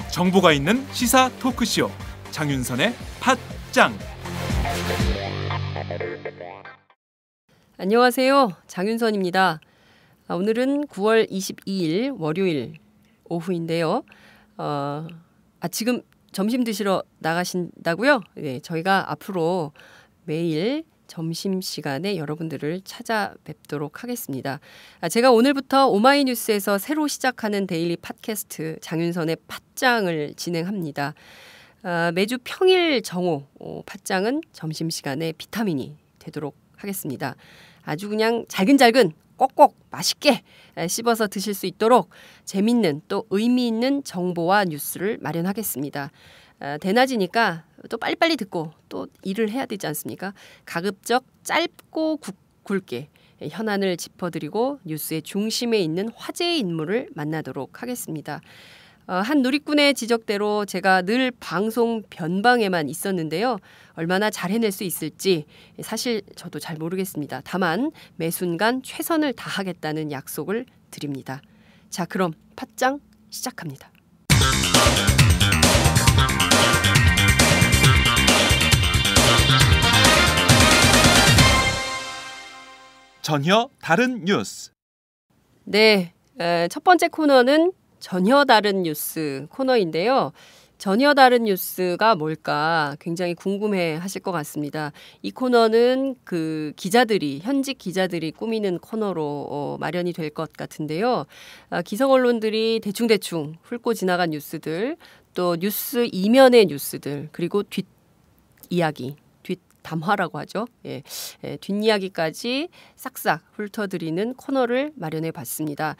정보가 있는 시사 토크쇼 장윤선의 팟짱. 안녕하세요. 장윤선입니다. 오늘은 9월 22일 월요일 오후인데요. 지금 점심 드시러 나가신다고요? 네, 저희가 앞으로 매일 점심시간에 여러분들을 찾아뵙도록 하겠습니다. 제가 오늘부터 오마이뉴스에서 새로 시작하는 데일리 팟캐스트 장윤선의 팟짱을 진행합니다. 매주 평일 정오 팟짱은 점심시간에 비타민이 되도록 하겠습니다. 아주 그냥 잘근잘근 꼭꼭 맛있게 씹어서 드실 수 있도록 재밌는 또 의미 있는 정보와 뉴스를 마련하겠습니다. 대낮이니까 또 빨리빨리 듣고 또 일을 해야 되지 않습니까? 가급적 짧고 굵게 현안을 짚어드리고 뉴스의 중심에 있는 화제의 인물을 만나도록 하겠습니다. 한 누리꾼의 지적대로 제가 늘 방송 변방에만 있었는데요. 얼마나 잘 해낼 수 있을지 사실 저도 잘 모르겠습니다. 다만 매 순간 최선을 다하겠다는 약속을 드립니다. 자, 그럼 팟짱 시작합니다. 전혀 다른 뉴스. 네, 첫 번째 코너는 전혀 다른 뉴스 코너인데요. 전혀 다른 뉴스가 뭘까 굉장히 궁금해 하실 것 같습니다. 이 코너는 현직 기자들이 꾸미는 코너로 마련이 될 것 같은데요. 기성 언론들이 대충대충 훑고 지나간 뉴스들, 또 뉴스 이면의 뉴스들, 그리고 뒷이야기, 뒷담화라고 하죠. 뒷이야기까지 싹싹 훑어드리는 코너를 마련해 봤습니다.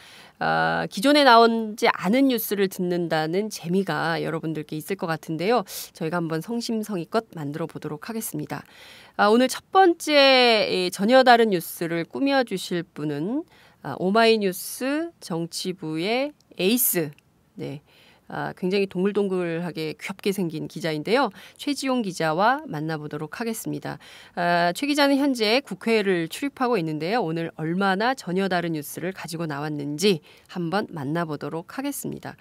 기존에 나오지 않은 뉴스를 듣는다는 재미가 여러분들께 있을 것 같은데요. 저희가 한번 성심성의껏 만들어 보도록 하겠습니다. 오늘 첫 번째 전혀 다른 뉴스를 꾸며주실 분은 오마이뉴스 정치부의 에이스, 굉장히 동글동글하게 귀엽게 생긴 기자인데요. 최지용 기자와 만나보도록 하겠습니다. 최 기자는 현재 국회를 출입하고 있는데요. 오늘 얼마나 전혀 다른 뉴스를 가지고 나왔는지 한번 만나보도록 하겠습니다.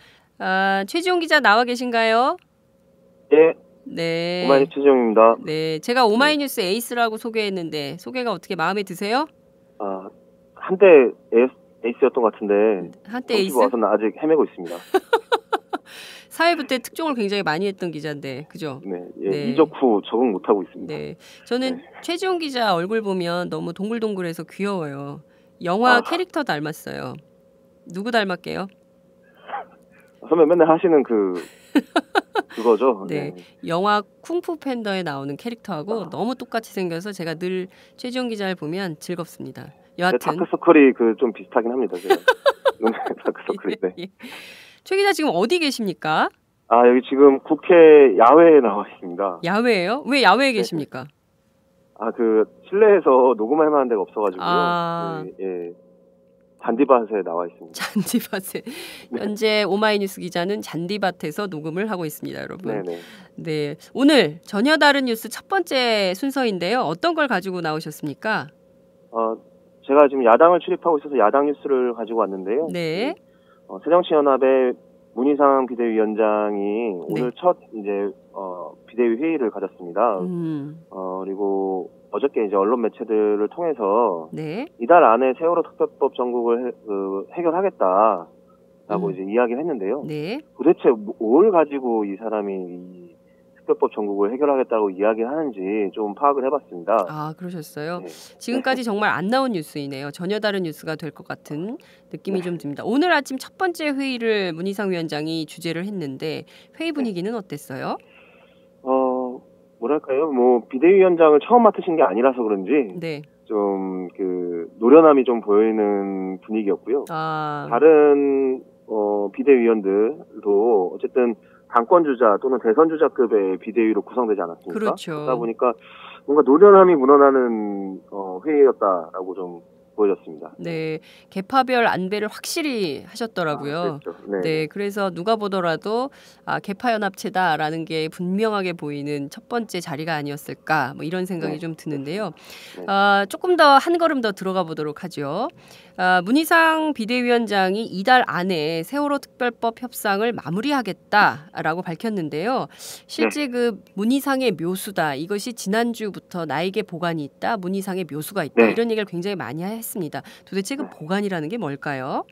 최지용 기자 나와 계신가요? 네. 오마이뉴스 최지용입니다. 네, 제가 오마이뉴스 에이스라고 소개했는데 소개가 어떻게 마음에 드세요? 한때 에이스였던 것 같은데 한때 에이스? 와서는 아직 헤매고 있습니다. 사회부 때 특종을 굉장히 많이 했던 기자인데, 그죠? 네. 이적 후 적응 못하고 있습니다. 네, 저는 최지용 기자 얼굴 보면 너무 동글동글해서 귀여워요. 영화 캐릭터 닮았어요. 누구 닮았게요? 선배 맨날 하시는 그거죠? 네. 영화 쿵푸 팬더에 나오는 캐릭터하고 너무 똑같이 생겨서 제가 늘 최지용 기자를 보면 즐겁습니다. 여하튼 다크서클이 좀 비슷하긴 합니다. 제가. 눈에 다크서클이. 네. 최 기자 지금 어디 계십니까? 여기 지금 국회 야외에 나와 있습니다. 야외예요? 왜 야외에 계십니까? 실내에서 녹음할 만한 데가 없어가지고요. 잔디밭에 나와 있습니다. 잔디밭에. 현재 오마이뉴스 기자는 잔디밭에서 녹음을 하고 있습니다, 여러분. 네네. 네, 오늘 전혀 다른 뉴스 첫 번째 순서인데요. 어떤 걸 가지고 나오셨습니까? 제가 지금 야당을 출입하고 있어서 야당 뉴스를 가지고 왔는데요. 네. 새정치연합의 문희상 비대위원장이 오늘 첫 비대위 회의를 가졌습니다. 그리고 어저께 이제 언론 매체들을 통해서 이달 안에 세월호 특별법 전국을 해결하겠다라고 이제 이야기를 했는데요. 도대체 뭘 가지고 이 사람이 이 특별법 전국을 해결하겠다고 이야기를 하는지 좀 파악을 해봤습니다. 그러셨어요? 지금까지 정말 안 나온 뉴스이네요. 전혀 다른 뉴스가 될 것 같은 느낌이 좀 듭니다. 오늘 아침 첫 번째 회의를 문희상 위원장이 주재를 했는데 회의 분위기는 어땠어요? 뭐랄까요? 비대위원장을 처음 맡으신 게 아니라서 그런지 좀 노련함이 좀 보이는 분위기였고요. 다른 비대위원들도 어쨌든 당권주자 또는 대선주자급의 비대위로 구성되지 않았습니까? 그렇죠. 그러다 보니까 뭔가 노련함이 묻어나는 회의였다라고 좀 보여졌습니다. 네, 계파별 안배를 확실히 하셨더라고요. 그렇죠. 네. 네, 그래서 누가 보더라도 계파연합체다라는 게 분명하게 보이는 첫 번째 자리가 아니었을까 뭐 이런 생각이 좀 드는데요. 조금 더 한 걸음 더 들어가 보도록 하죠. 문희상 비대위원장이 이달 안에 세월호 특별법 협상을 마무리하겠다라고 밝혔는데요. 실제 그 문희상의 묘수다. 이것이 지난주부터 나에게 보관이 있다. 문희상의 묘수가 있다. 이런 얘기를 굉장히 많이 했습니다. 도대체 그 보관이라는 게 뭘까요?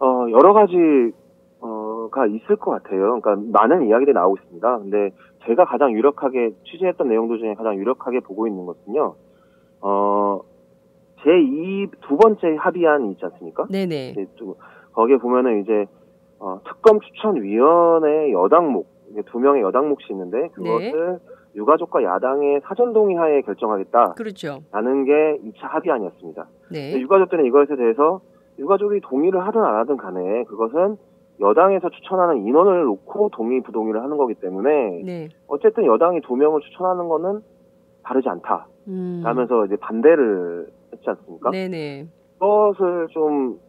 여러 가지가 있을 것 같아요. 그러니까 많은 이야기들이 나오고 있습니다. 근데 제가 가장 유력하게 취재했던 내용들 중에 가장 유력하게 보고 있는 것은요. 제2 두 번째 합의안이 있지 않습니까? 네네. 거기에 보면은 이제 특검 추천위원회 여당목 2명의 여당목이 있는데 그것을 유가족과 야당의 사전 동의하에 결정하겠다. 그렇죠. 라는 게 2차 합의안이었습니다. 네. 유가족들은 이것에 대해서 유가족이 동의를 하든 안 하든 간에 그것은 여당에서 추천하는 인원을 놓고 동의 부동의를 하는 거기 때문에 어쨌든 여당이 2명을 추천하는 거는 다르지 않다. 라면서 이제 반대를 했지 않습니까? 네네. 그것을 좀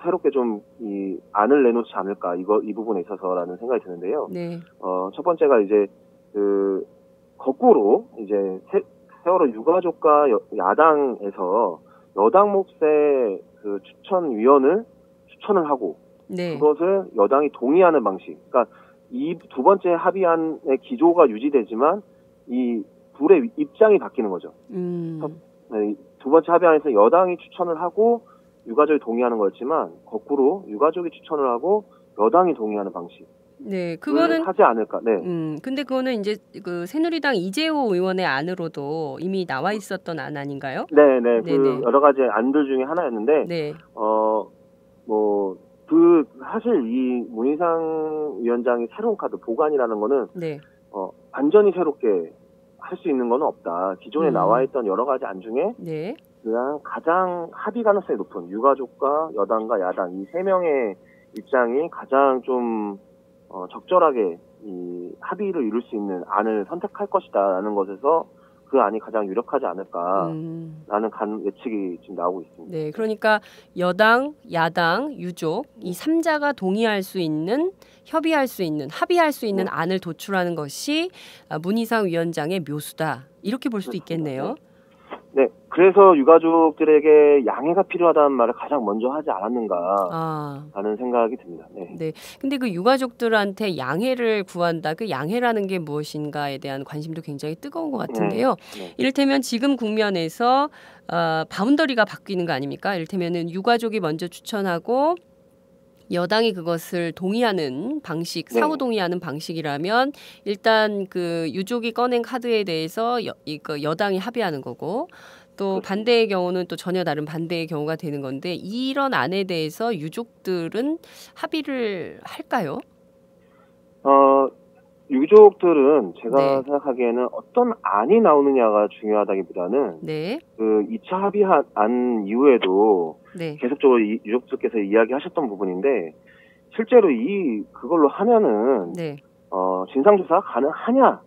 새롭게 좀 이 안을 내놓지 않을까 이 부분에 있어서라는 생각이 드는데요. 네. 첫 번째가 이제 그 거꾸로 이제 세월호 유가족과 야당에서 여당 몫의 그 추천위원을 추천을 하고 그것을 여당이 동의하는 방식. 그러니까 이 두 번째 합의안의 기조가 유지되지만 이 둘의 입장이 바뀌는 거죠. 두 번째 합의안에서 여당이 추천을 하고 유가족이 동의하는 거였지만 거꾸로 유가족이 추천을 하고 여당이 동의하는 방식. 네, 그거는 하지 않을까. 네. 근데 그거는 이제 그 새누리당 이재호 의원의 안으로도 이미 나와 있었던 안 아닌가요? 네. 그 여러 가지 안들 중에 하나였는데, 사실 이 문희상 위원장이 새로운 카드 보관이라는 거는 완전히 새롭게 할 수 있는 건 없다. 기존에 나와 있던 여러 가지 안 중에 그냥 가장 합의 가능성이 높은 유가족과 여당과 야당 이 세 명의 입장이 가장 좀 적절하게 이 합의를 이룰 수 있는 안을 선택할 것이다라는 것에서 그 안이 가장 유력하지 않을까라는 예측이 지금 나오고 있습니다. 네, 그러니까 여당, 야당, 유족 이 3자가 동의할 수 있는, 협의할 수 있는, 합의할 수 있는 안을 도출하는 것이 문희상 위원장의 묘수다. 이렇게 볼 수도 있겠네요. 네, 그래서 유가족들에게 양해가 필요하다는 말을 가장 먼저 하지 않았는가라는 생각이 듭니다. 네. 근데 그 유가족들한테 양해를 구한다. 그 양해라는 게 무엇인가에 대한 관심도 굉장히 뜨거운 것 같은데요. 이를테면 지금 국면에서 바운더리가 바뀌는 거 아닙니까? 이를테면은 유가족이 먼저 추천하고 여당이 그것을 동의하는 방식, 사후 동의하는 방식이라면 일단 그 유족이 꺼낸 카드에 대해서 여당이 합의하는 거고 또 반대의 경우는 또 전혀 다른 반대의 경우가 되는 건데 이런 안에 대해서 유족들은 합의를 할까요? 유족들은 제가 생각하기에는 어떤 안이 나오느냐가 중요하다기보다는 그 2차 합의안 이후에도 계속적으로 유족들께서 이야기하셨던 부분인데 실제로 그걸로 하면은 진상조사가 가능하냐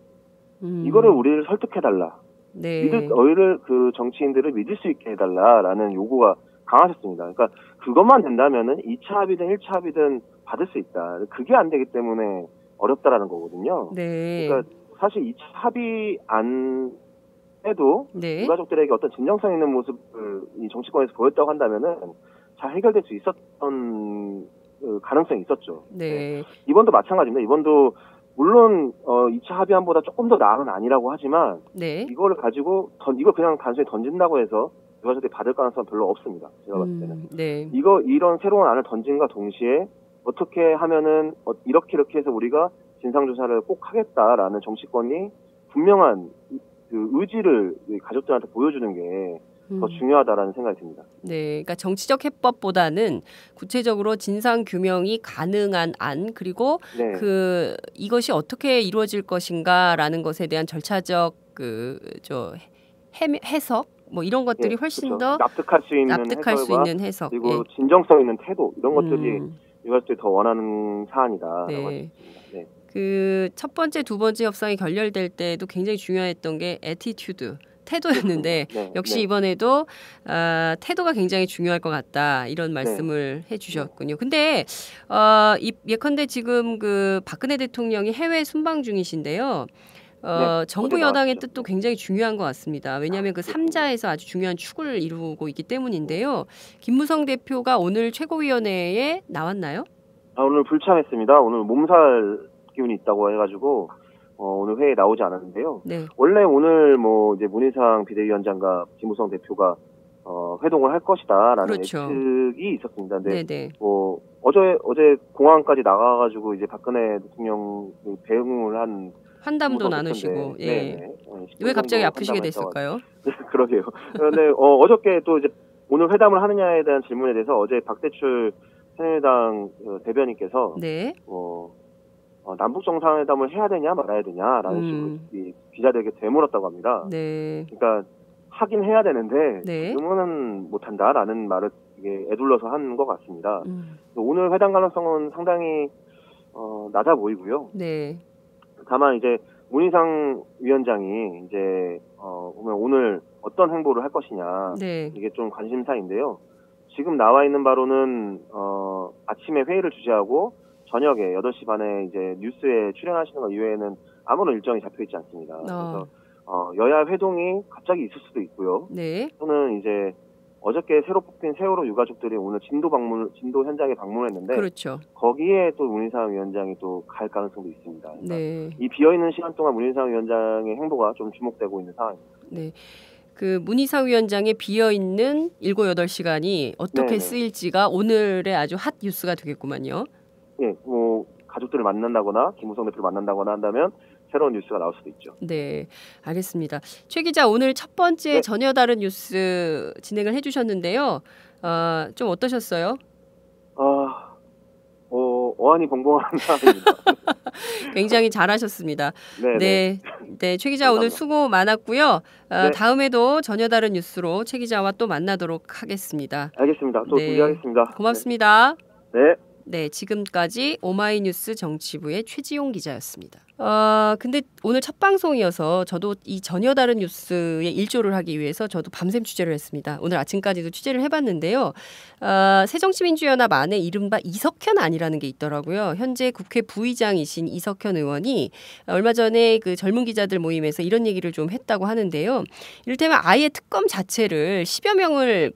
이거를 우리를 설득해달라 너희를 그 정치인들을 믿을 수 있게 해달라라는 요구가 강하셨습니다. 그러니까 그것만 된다면은 2차 합의든 1차 합의든 받을 수 있다. 그게 안 되기 때문에 어렵다라는 거거든요. 그러니까 사실 2차 합의안에도 유가족들에게 어떤 진정성 있는 모습을 이 정치권에서 보였다고 한다면은 잘 해결될 수 있었던 가능성이 있었죠. 이번도 마찬가지입니다. 이번도 물론 2차 합의안보다 조금 더 나은 안이라고 하지만 이거를 가지고 이걸 그냥 단순히 던진다고 해서 유가족들이 받을 가능성은 별로 없습니다. 제가 봤을 때는. 이런 새로운 안을 던진과 동시에 어떻게 하면은 이렇게 해서 우리가 진상조사를 꼭 하겠다라는 정치권이 분명한 그 의지를 가족들한테 보여주는 게 더 중요하다라는 생각이 듭니다. 네, 그러니까 정치적 해법보다는 구체적으로 진상 규명이 가능한 안 그리고 이것이 어떻게 이루어질 것인가라는 것에 대한 절차적 해석 뭐 이런 것들이 훨씬 더 납득할 수 있는 해석 그리고 진정성 있는 태도 이런 것들이 유가족들이 더 원하는 사안이다라고 그 첫 번째, 두 번째 협상이 결렬될 때도 굉장히 중요했던 게 애티튜드, 태도였는데 네, 역시 네. 이번에도 태도가 굉장히 중요할 것 같다 이런 말씀을 해주셨군요. 근데 예컨대 지금 그 박근혜 대통령이 해외 순방 중이신데요. 정부 여당의 뜻도 굉장히 중요한 것 같습니다. 왜냐하면 그 3자에서 아주 중요한 축을 이루고 있기 때문인데요. 김무성 대표가 오늘 최고위원회에 나왔나요? 오늘 불참했습니다. 오늘 몸살 기운이 있다고 해가지고 오늘 회의에 나오지 않았는데요. 네. 원래 오늘 이제 문희상 비대위원장과 김무성 대표가 회동을 할 것이다라는 그렇죠. 예측이 있었습니다. 근데 네네. 어제 공항까지 나가가지고 이제 박근혜 대통령 배웅을 한 환담도 나누시고, 예. 왜 갑자기 아프시게 됐을까요? 그러게요. 그런데 어저께 또 이제 오늘 회담을 하느냐에 대한 질문에 대해서 어제 박대출 새누리당 대변인께서 네. 남북 정상회담을 해야 되냐 말아야 되냐라는 식으로 기자들에게 되물었다고 합니다. 네. 그러니까 하긴 해야 되는데 네. 지금은 못한다라는 말을 이게 애둘러서 한 것 같습니다. 오늘 회담 가능성은 상당히 낮아 보이고요. 네. 다만 이제 문희상 위원장이 이제 오늘 어떤 행보를 할 것이냐 네. 이게 좀 관심사인데요. 지금 나와 있는 바로는 아침에 회의를 주재하고 저녁에 8시 반에 이제 뉴스에 출연하시는 것 이외에는 아무런 일정이 잡혀 있지 않습니다. 그래서 여야 회동이 갑자기 있을 수도 있고요. 네. 또는 이제 어저께 새로 뽑힌 세월호 유가족들이 오늘 진도 현장에 방문했는데 그렇죠. 거기에 또 문희상 위원장이 또 갈 가능성도 있습니다. 그러니까 네. 이 비어있는 시간 동안 문희상 위원장의 행보가 좀 주목되고 있는 상황입니다. 네. 그 문희상 위원장의 비어있는 7, 8시간이 어떻게 네네. 쓰일지가 오늘의 아주 핫 뉴스가 되겠구만요. 예, 가족들을 만난다거나 김무성 대표를 만난다거나 한다면 새로운 뉴스가 나올 수도 있죠. 네, 알겠습니다. 최 기자, 오늘 첫 번째 전혀 다른 뉴스 진행을 해주셨는데요. 좀 어떠셨어요? 어안이 벙벙한 상황입니다. 굉장히 잘하셨습니다. 네, 최 기자 감사합니다. 오늘 수고 많았고요. 다음에도 전혀 다른 뉴스로 최 기자와 또 만나도록 하겠습니다. 알겠습니다. 또 준비하겠습니다. 고맙습니다. 네. 네, 지금까지 오마이뉴스 정치부의 최지용 기자였습니다. 근데 오늘 첫 방송이어서 저도 이 전혀 다른 뉴스에 일조를 하기 위해서 저도 밤샘 취재를 했습니다. 오늘 아침까지도 취재를 해봤는데요. 새정치민주연합 안에 이른바 이석현 안이라는 게 있더라고요. 현재 국회 부의장이신 이석현 의원이 얼마 전에 그 젊은 기자들 모임에서 이런 얘기를 좀 했다고 하는데요. 이를테면 아예 특검 자체를 10여 명을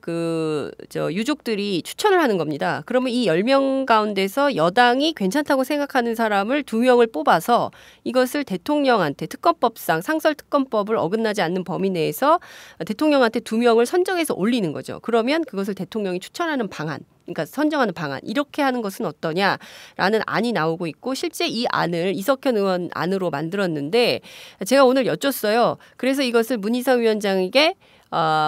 유족들이 추천을 하는 겁니다. 그러면 이 10명 가운데서 여당이 괜찮다고 생각하는 사람을 2명을 뽑아서 이것을 대통령한테 특검법상 상설특검법을 어긋나지 않는 범위 내에서 대통령한테 2명을 선정해서 올리는 거죠. 그러면 그것을 대통령이 추천하는 방안, 그러니까 선정하는 방안, 이렇게 하는 것은 어떠냐라는 안이 나오고 있고 실제 이 안을 이석현 의원 안으로 만들었는데 제가 오늘 여쭸어요. 그래서 이것을 문희상 위원장에게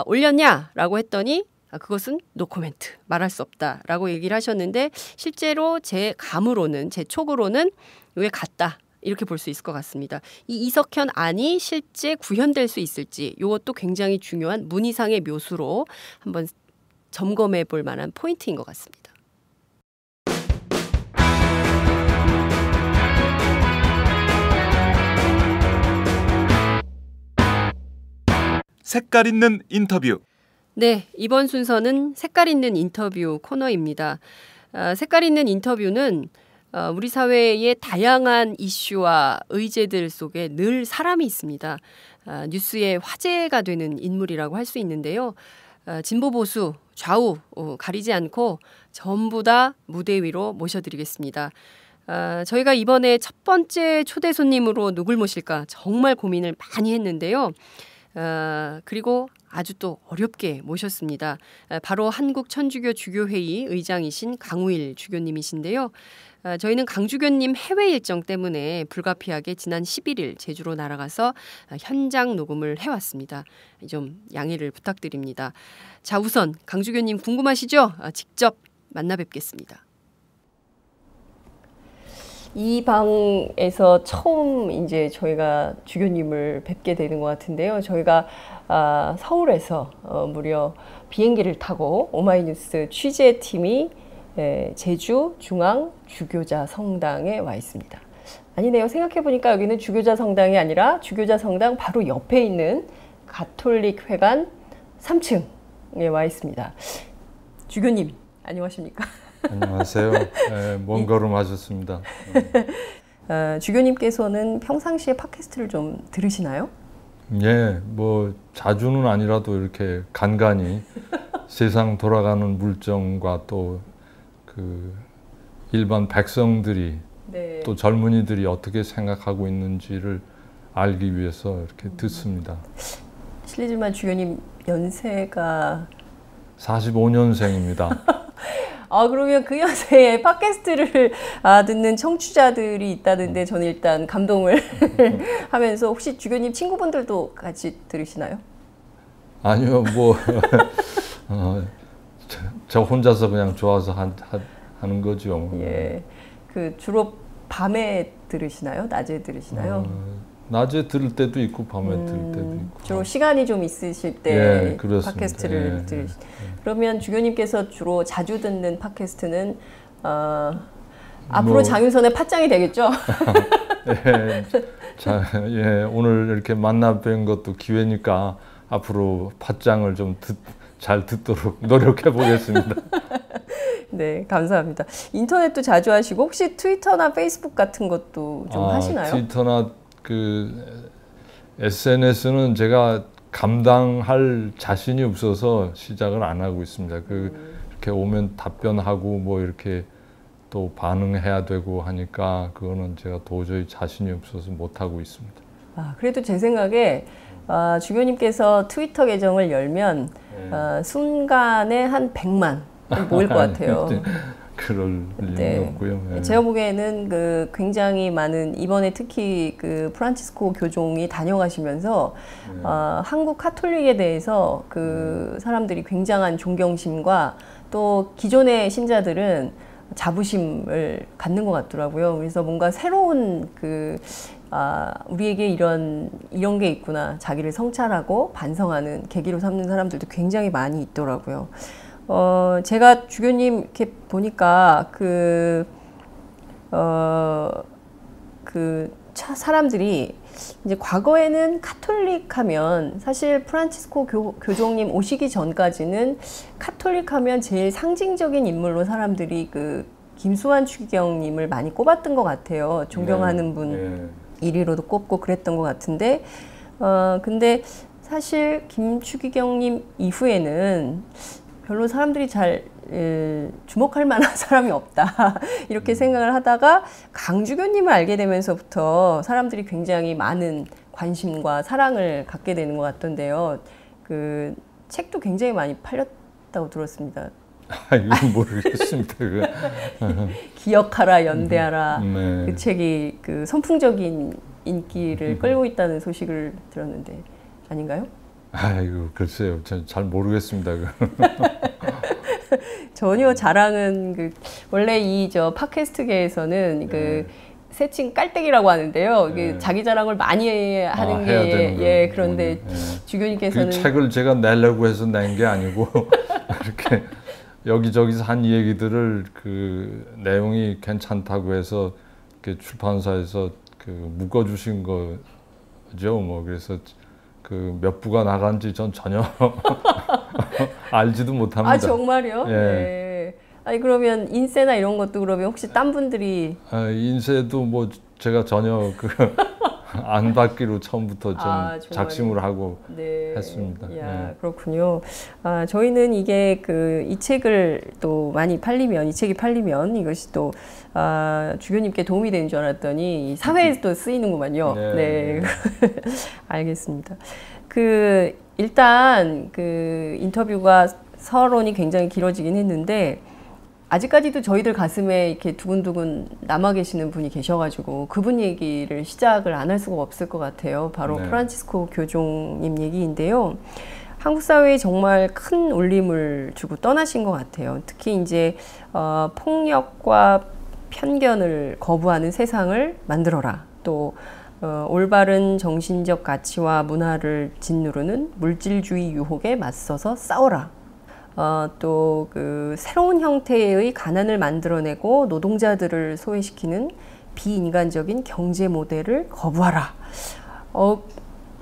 올렸냐라고 했더니 그것은 노코멘트, 말할 수 없다라고 얘기를 하셨는데 실제로 제 감으로는, 제 촉으로는 왜 같다. 이렇게 볼 수 있을 것 같습니다. 이 이석현 안이 실제 구현될 수 있을지 이것도 굉장히 중요한 문희상의 묘수로 한번 점검해 볼 만한 포인트인 것 같습니다. 색깔 있는 인터뷰. 네, 이번 순서는 색깔 있는 인터뷰 코너입니다. 색깔 있는 인터뷰는 우리 사회의 다양한 이슈와 의제들 속에 늘 사람이 있습니다. 뉴스의 화제가 되는 인물이라고 할 수 있는데요. 진보 보수 좌우 가리지 않고 전부 다 무대 위로 모셔드리겠습니다. 저희가 이번에 첫 번째 초대 손님으로 누굴 모실까 정말 고민을 많이 했는데요. 그리고 아주 또 어렵게 모셨습니다. 바로 한국천주교 주교회의 의장이신 강우일 주교님이신데요. 저희는 강 주교님 해외 일정 때문에 불가피하게 지난 11일 제주로 날아가서 현장 녹음을 해왔습니다. 좀 양해를 부탁드립니다. 자, 우선 강 주교님 궁금하시죠? 직접 만나 뵙겠습니다. 이 방에서 처음 이제 저희가 주교님을 뵙게 되는 것 같은데요. 저희가 서울에서 무려 비행기를 타고 오마이뉴스 취재팀이 제주 중앙 주교자 성당에 와 있습니다. 아니네요. 생각해보니까 여기는 주교자 성당이 아니라 주교자 성당 바로 옆에 있는 가톨릭 회관 3층에 와 있습니다. 주교님, 안녕하십니까? 안녕하세요. 네, 먼 걸음 하셨습니다. 주교님께서는 평상시에 팟캐스트를 좀 들으시나요? 예, 뭐 자주는 아니라도 이렇게 간간히 세상 돌아가는 물정과 또 그 일반 백성들이 네. 또 젊은이들이 어떻게 생각하고 있는지를 알기 위해서 이렇게 듣습니다. 실례지만 주교님 연세가 45년생입니다. 그러면 그 연세에 팟캐스트를 듣는 청취자들이 있다는데 저는 일단 감동을 하면서 혹시 주교님 친구분들도 같이 들으시나요? 아니요, 뭐 저 혼자서 그냥 좋아서 하는 거죠. 예, 그 주로 밤에 들으시나요? 낮에 들으시나요? 낮에 들을 때도 있고 밤에 들을 때도 있고. 주로 시간이 좀 있으실 때 예, 팟캐스트를 들으시. 그러면 주교님께서 주로 자주 듣는 팟캐스트는 앞으로 장윤선의 팟짱이 되겠죠? 예, 오늘 이렇게 만나 뵌 것도 기회니까 앞으로 팟짱을 좀 잘 듣도록 노력해 보겠습니다. 네, 감사합니다. 인터넷도 자주 하시고 혹시 트위터나 페이스북 같은 것도 좀 하시나요? 트위터나 그 SNS는 제가 감당할 자신이 없어서 시작을 안 하고 있습니다. 이렇게 오면 답변하고 뭐 이렇게 또 반응해야 되고 하니까 그거는 제가 도저히 자신이 없어서 못 하고 있습니다. 그래도 제 생각에 주교님께서 트위터 계정을 열면 순간에 한 100만 모일 것 같아요. 그럴 리는 없고요. 네. 제가 보기에는 굉장히 많은 이번에 특히 프란치스코 교종이 다녀가시면서 한국 카톨릭에 대해서 사람들이 굉장한 존경심과 또 기존의 신자들은 자부심을 갖는 것 같더라고요. 그래서 뭔가 새로운 우리에게 이런 게 있구나, 자기를 성찰하고 반성하는 계기로 삼는 사람들도 굉장히 많이 있더라고요. 제가 주교님 이렇게 보니까 사람들이 이제 과거에는 카톨릭 하면 사실 프란치스코 교종님 오시기 전까지는 카톨릭 하면 제일 상징적인 인물로 사람들이 김수환 추기경님을 많이 꼽았던 것 같아요. 존경하는 분 1위로도 꼽고 그랬던 것 같은데 근데 사실 김추기경님 이후에는 별로 사람들이 잘 주목할 만한 사람이 없다 이렇게 생각을 하다가 강주교님을 알게 되면서부터 사람들이 굉장히 많은 관심과 사랑을 갖게 되는 것 같던데요. 책도 굉장히 많이 팔렸다고 들었습니다. 이건 모르겠습니다. 기억하라 연대하라 네. 그 책이 선풍적인 인기를 끌고 있다는 소식을 들었는데 아닌가요? 아이고 글쎄요, 잘 모르겠습니다. 전혀 자랑은 원래 이 팟캐스트계에서는 새칭 깔때기라고 하는데요. 자기 자랑을 많이 하는 게 그런데 주교님께서는 책을 제가 내려고 해서 낸 게 아니고 이렇게 여기저기서 한 얘기들을 내용이 괜찮다고 해서 이렇게 출판사에서 묶어주신 거죠. 뭐 그래서 몇 부가 나간지 전 전혀 알지도 못합니다. 정말요? 예. 네. 아니 그러면 인쇄나 이런 것도 그러면 혹시 딴 분들이 인쇄도 뭐 제가 전혀 안 받기로 처음부터 좀 작심을 하고 했습니다. 이야, 그렇군요. 저희는 이게 이 책을 또 많이 팔리면 이 책이 팔리면 이것이 또 주교님께 도움이 되는 줄 알았더니 사회에 또 쓰이는구만요. 네. 알겠습니다. 일단 인터뷰가 서론이 굉장히 길어지긴 했는데 아직까지도 저희들 가슴에 이렇게 두근두근 남아 계시는 분이 계셔가지고 그분 얘기를 시작을 안 할 수가 없을 것 같아요. 바로 프란치스코 교종님 얘기인데요. 한국 사회에 정말 큰 울림을 주고 떠나신 것 같아요. 특히 이제 폭력과 편견을 거부하는 세상을 만들어라. 또 올바른 정신적 가치와 문화를 짓누르는 물질주의 유혹에 맞서서 싸워라. 또 새로운 형태의 가난을 만들어내고 노동자들을 소외시키는 비인간적인 경제 모델을 거부하라.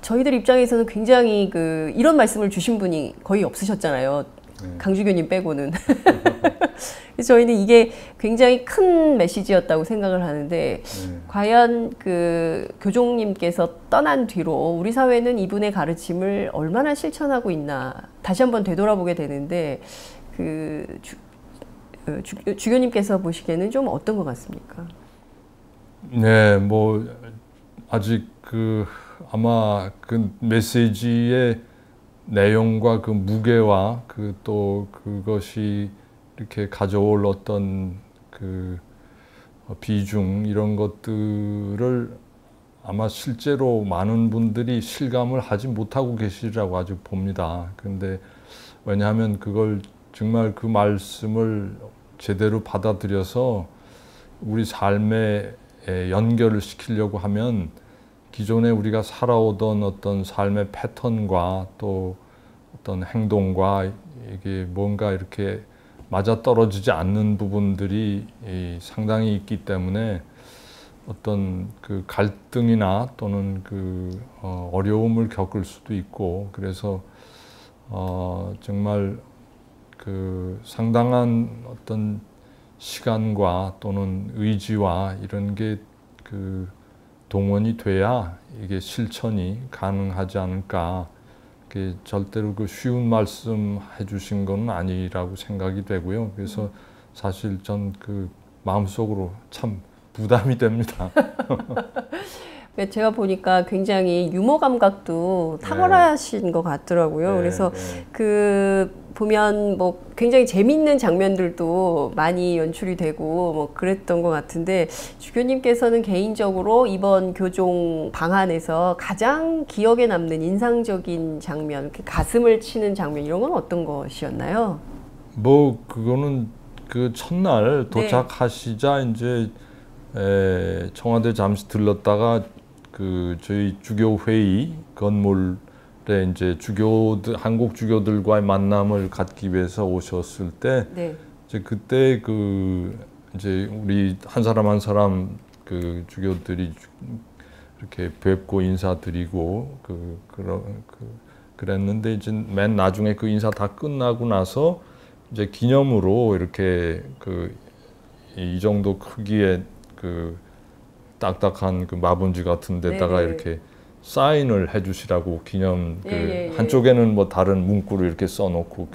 저희들 입장에서는 굉장히 이런 말씀을 주신 분이 거의 없으셨잖아요. 강주교님 빼고는. 그래서 저희는 이게 굉장히 큰 메시지였다고 생각을 하는데 과연 교종님께서 떠난 뒤로 우리 사회는 이분의 가르침을 얼마나 실천하고 있나 다시 한번 되돌아보게 되는데 주교님께서 보시기에는 좀 어떤 것 같습니까? 네, 뭐 아직 아마 그 메시지의 내용과 그 무게와 또 그것이 이렇게 가져올 어떤 비중 이런 것들을 아마 실제로 많은 분들이 실감을 하지 못하고 계시리라고 아직 봅니다. 그런데 왜냐하면 그걸 정말 그 말씀을 제대로 받아들여서 우리 삶에 연결을 시키려고 하면 기존에 우리가 살아오던 어떤 삶의 패턴과 또 어떤 행동과 이게 뭔가 이렇게 맞아떨어지지 않는 부분들이 상당히 있기 때문에 어떤 갈등이나 또는 어려움을 겪을 수도 있고 그래서 정말 상당한 어떤 시간과 또는 의지와 이런 게 동원이 돼야 이게 실천이 가능하지 않을까. 절대로 쉬운 말씀 해주신 건 아니라고 생각이 되고요. 그래서 사실 전 마음속으로 참 부담이 됩니다. 제가 보니까 굉장히 유머 감각도 탁월하신 것 같더라고요. 네, 그래서 네. 보면 뭐 굉장히 재밌는 장면들도 많이 연출이 되고 뭐 그랬던 것 같은데 주교님께서는 개인적으로 이번 교종 방안에서 가장 기억에 남는 인상적인 장면, 이렇게 가슴을 치는 장면 이런 건 어떤 것이었나요? 뭐 그거는 첫날 도착하시자 이제 청와대 잠시 들렀다가 저희 주교회의 건물에 이제 한국 주교들과의 만남을 갖기 위해서 오셨을 때, 이제 그때 이제 우리 한 사람 한 사람 주교들이 이렇게 뵙고 인사드리고 그랬는데 이제 맨 나중에 그 인사 다 끝나고 나서 이제 기념으로 이렇게 이 정도 크기의 딱딱한 마본지 같은 데다가 이렇게 사인을 해주시라고 기념 한쪽에는 뭐 다른 문구를 이렇게 써놓고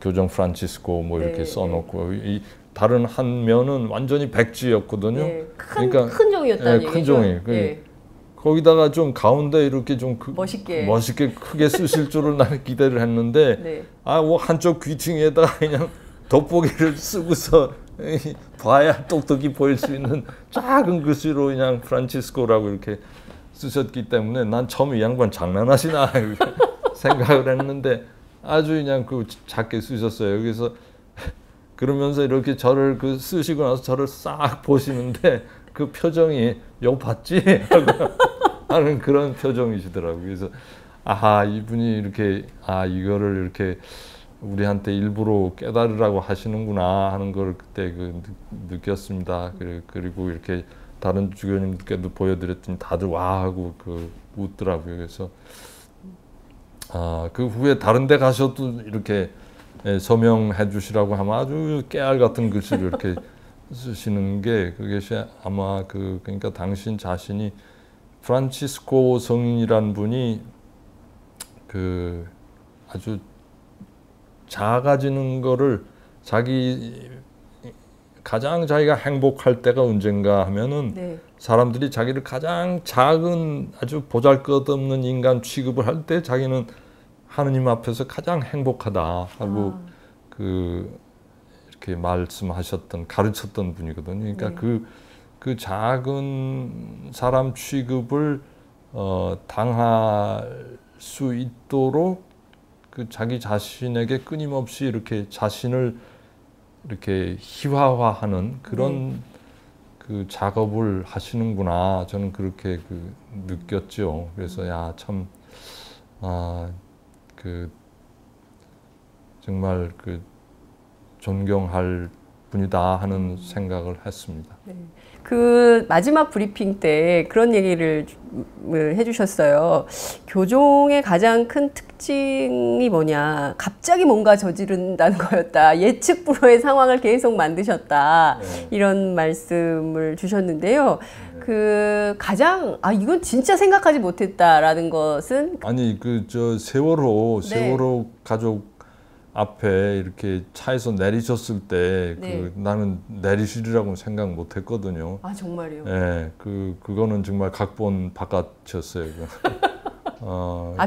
교정 프란치스코 뭐 이렇게 써놓고 이 다른 한 면은 완전히 백지였거든요. 그러니까 큰 종이였다는 얘기죠. 큰 종이. 거기다가 좀 가운데 이렇게 좀 멋있게 크게 쓰실 줄을 나는 기대를 했는데 뭐 한쪽 귀퉁이에다가 그냥 돋보기를 쓰고서 봐야 똑똑히 보일 수 있는 작은 글씨로 그냥 프란치스코라고 이렇게 쓰셨기 때문에 난 처음에 이 양반 장난하시나 생각을 했는데 아주 그냥 작게 쓰셨어요. 그래서 그러면서 이렇게 저를 쓰시고 나서 저를 싹 보시는데 그 표정이 요 봤지? 하는 그런 표정이시더라고요. 그래서 아하 이분이 이렇게 이거를 이렇게 우리한테 일부러 깨달으라고 하시는구나 하는 걸 그때 느꼈습니다. 그리고 이렇게 다른 주교님들께도 보여드렸더니 다들 와 하고 웃더라고요. 그래서 그 후에 다른 데 가셔도 이렇게 서명해 주시라고 하면 아주 깨알 같은 글씨를 이렇게 쓰시는 게 그것이 아마 그러니까 당신 자신이 프란치스코 성인이란 분이 아주 작아지는 거를 가장 자기가 행복할 때가 언젠가 하면은 사람들이 자기를 가장 작은 아주 보잘것없는 인간 취급을 할 때 자기는 하느님 앞에서 가장 행복하다 하고 이렇게 가르쳤던 분이거든요. 그러니까 그 작은 사람 취급을 당할 수 있도록 자기 자신에게 끊임없이 이렇게 자신을 이렇게 희화화하는 그런 작업을 하시는구나. 저는 그렇게 느꼈죠. 그래서 참 정말 존경할 분이다 하는 생각을 했습니다. 네. 그 마지막 브리핑 때 그런 얘기를 해주셨어요. 교종의 가장 큰 특징이 뭐냐, 갑자기 뭔가 저지른다는 거였다. 예측 불허의 상황을 계속 만드셨다. 네. 이런 말씀을 주셨는데요. 그 가장 이건 진짜 생각하지 못했다라는 것은, 아니 세월호 가족 앞에 이렇게 차에서 내리셨을 때 네. 나는 내리시리라고 생각 못 했거든요. 아, 정말요? 네, 그거는 정말 각본 바깥이었어요.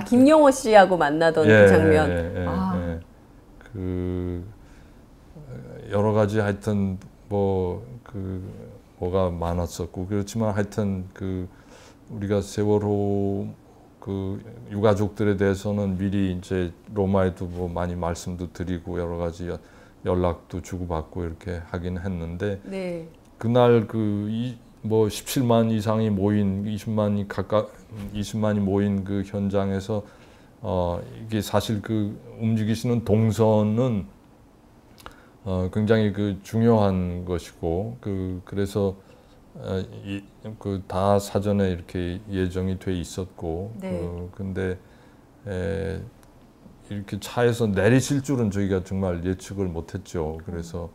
김용호 씨하고 만나던 그 장면. 여러 가지 하여튼 뭐가 많았었고, 그렇지만 하여튼 우리가 세월호 유가족들에 대해서는 미리 이제 로마에도 뭐 많이 말씀도 드리고 여러 가지 연락도 주고받고 이렇게 하긴 했는데, 네. 그날 17만 이상이 모인 20만이 모인 그 현장에서 이게 사실 움직이시는 동선은 굉장히 중요한 것이고, 그래서 다 사전에 이렇게 예정이 돼 있었고, 네. 근데 이렇게 차에서 내리실 줄은 저희가 정말 예측을 못했죠. 그래서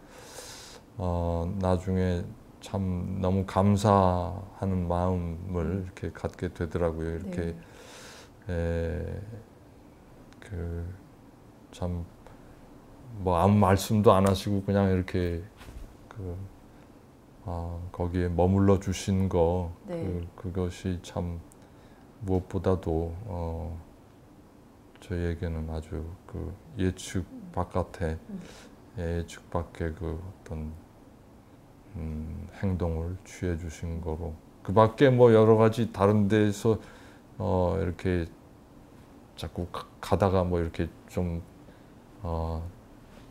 나중에 참 너무 감사하는 마음을 이렇게 갖게 되더라고요. 이렇게 참 뭐 아무 말씀도 안 하시고 그냥 이렇게 거기에 머물러 주신 거, 네. 그것이 참 무엇보다도 저희에게는 아주 예측 바깥의 예측 밖의 어떤 행동을 취해 주신 거로, 그 밖에 뭐 여러 가지 다른 데서 이렇게 자꾸 가다가 뭐 이렇게 좀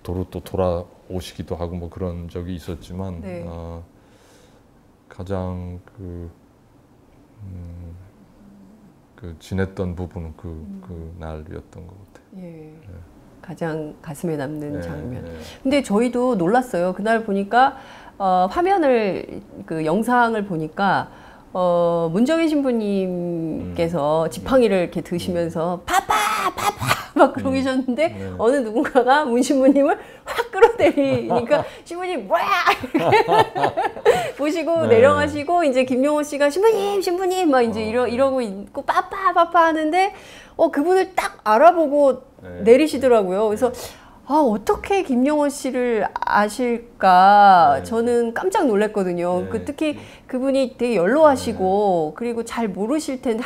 도로 또 돌아오시기도 하고 뭐 그런 적이 있었지만, 네. 가장 지냈던 부분은 그 날이었던 것 같아요. 예. 네. 가장 가슴에 남는 장면. 근데 저희도 놀랐어요. 그날 보니까 화면을 영상을 보니까 문정인 신부님께서 지팡이를 이렇게 드시면서 파파 막 그러고 계셨는데 어느 누군가가 문 신부님을 확 끌어내리니까 신부님 와 이렇게 보시고 내려가시고, 이제 김용호 씨가 신부님 막 이제 이러고 있고 파파 하는데 그분을 딱 알아보고 내리시더라고요. 그래서 어떻게 김용호 씨를 아실까? 저는 깜짝 놀랐거든요. 특히 그분이 되게 연로하시고, 그리고 잘 모르실 텐데,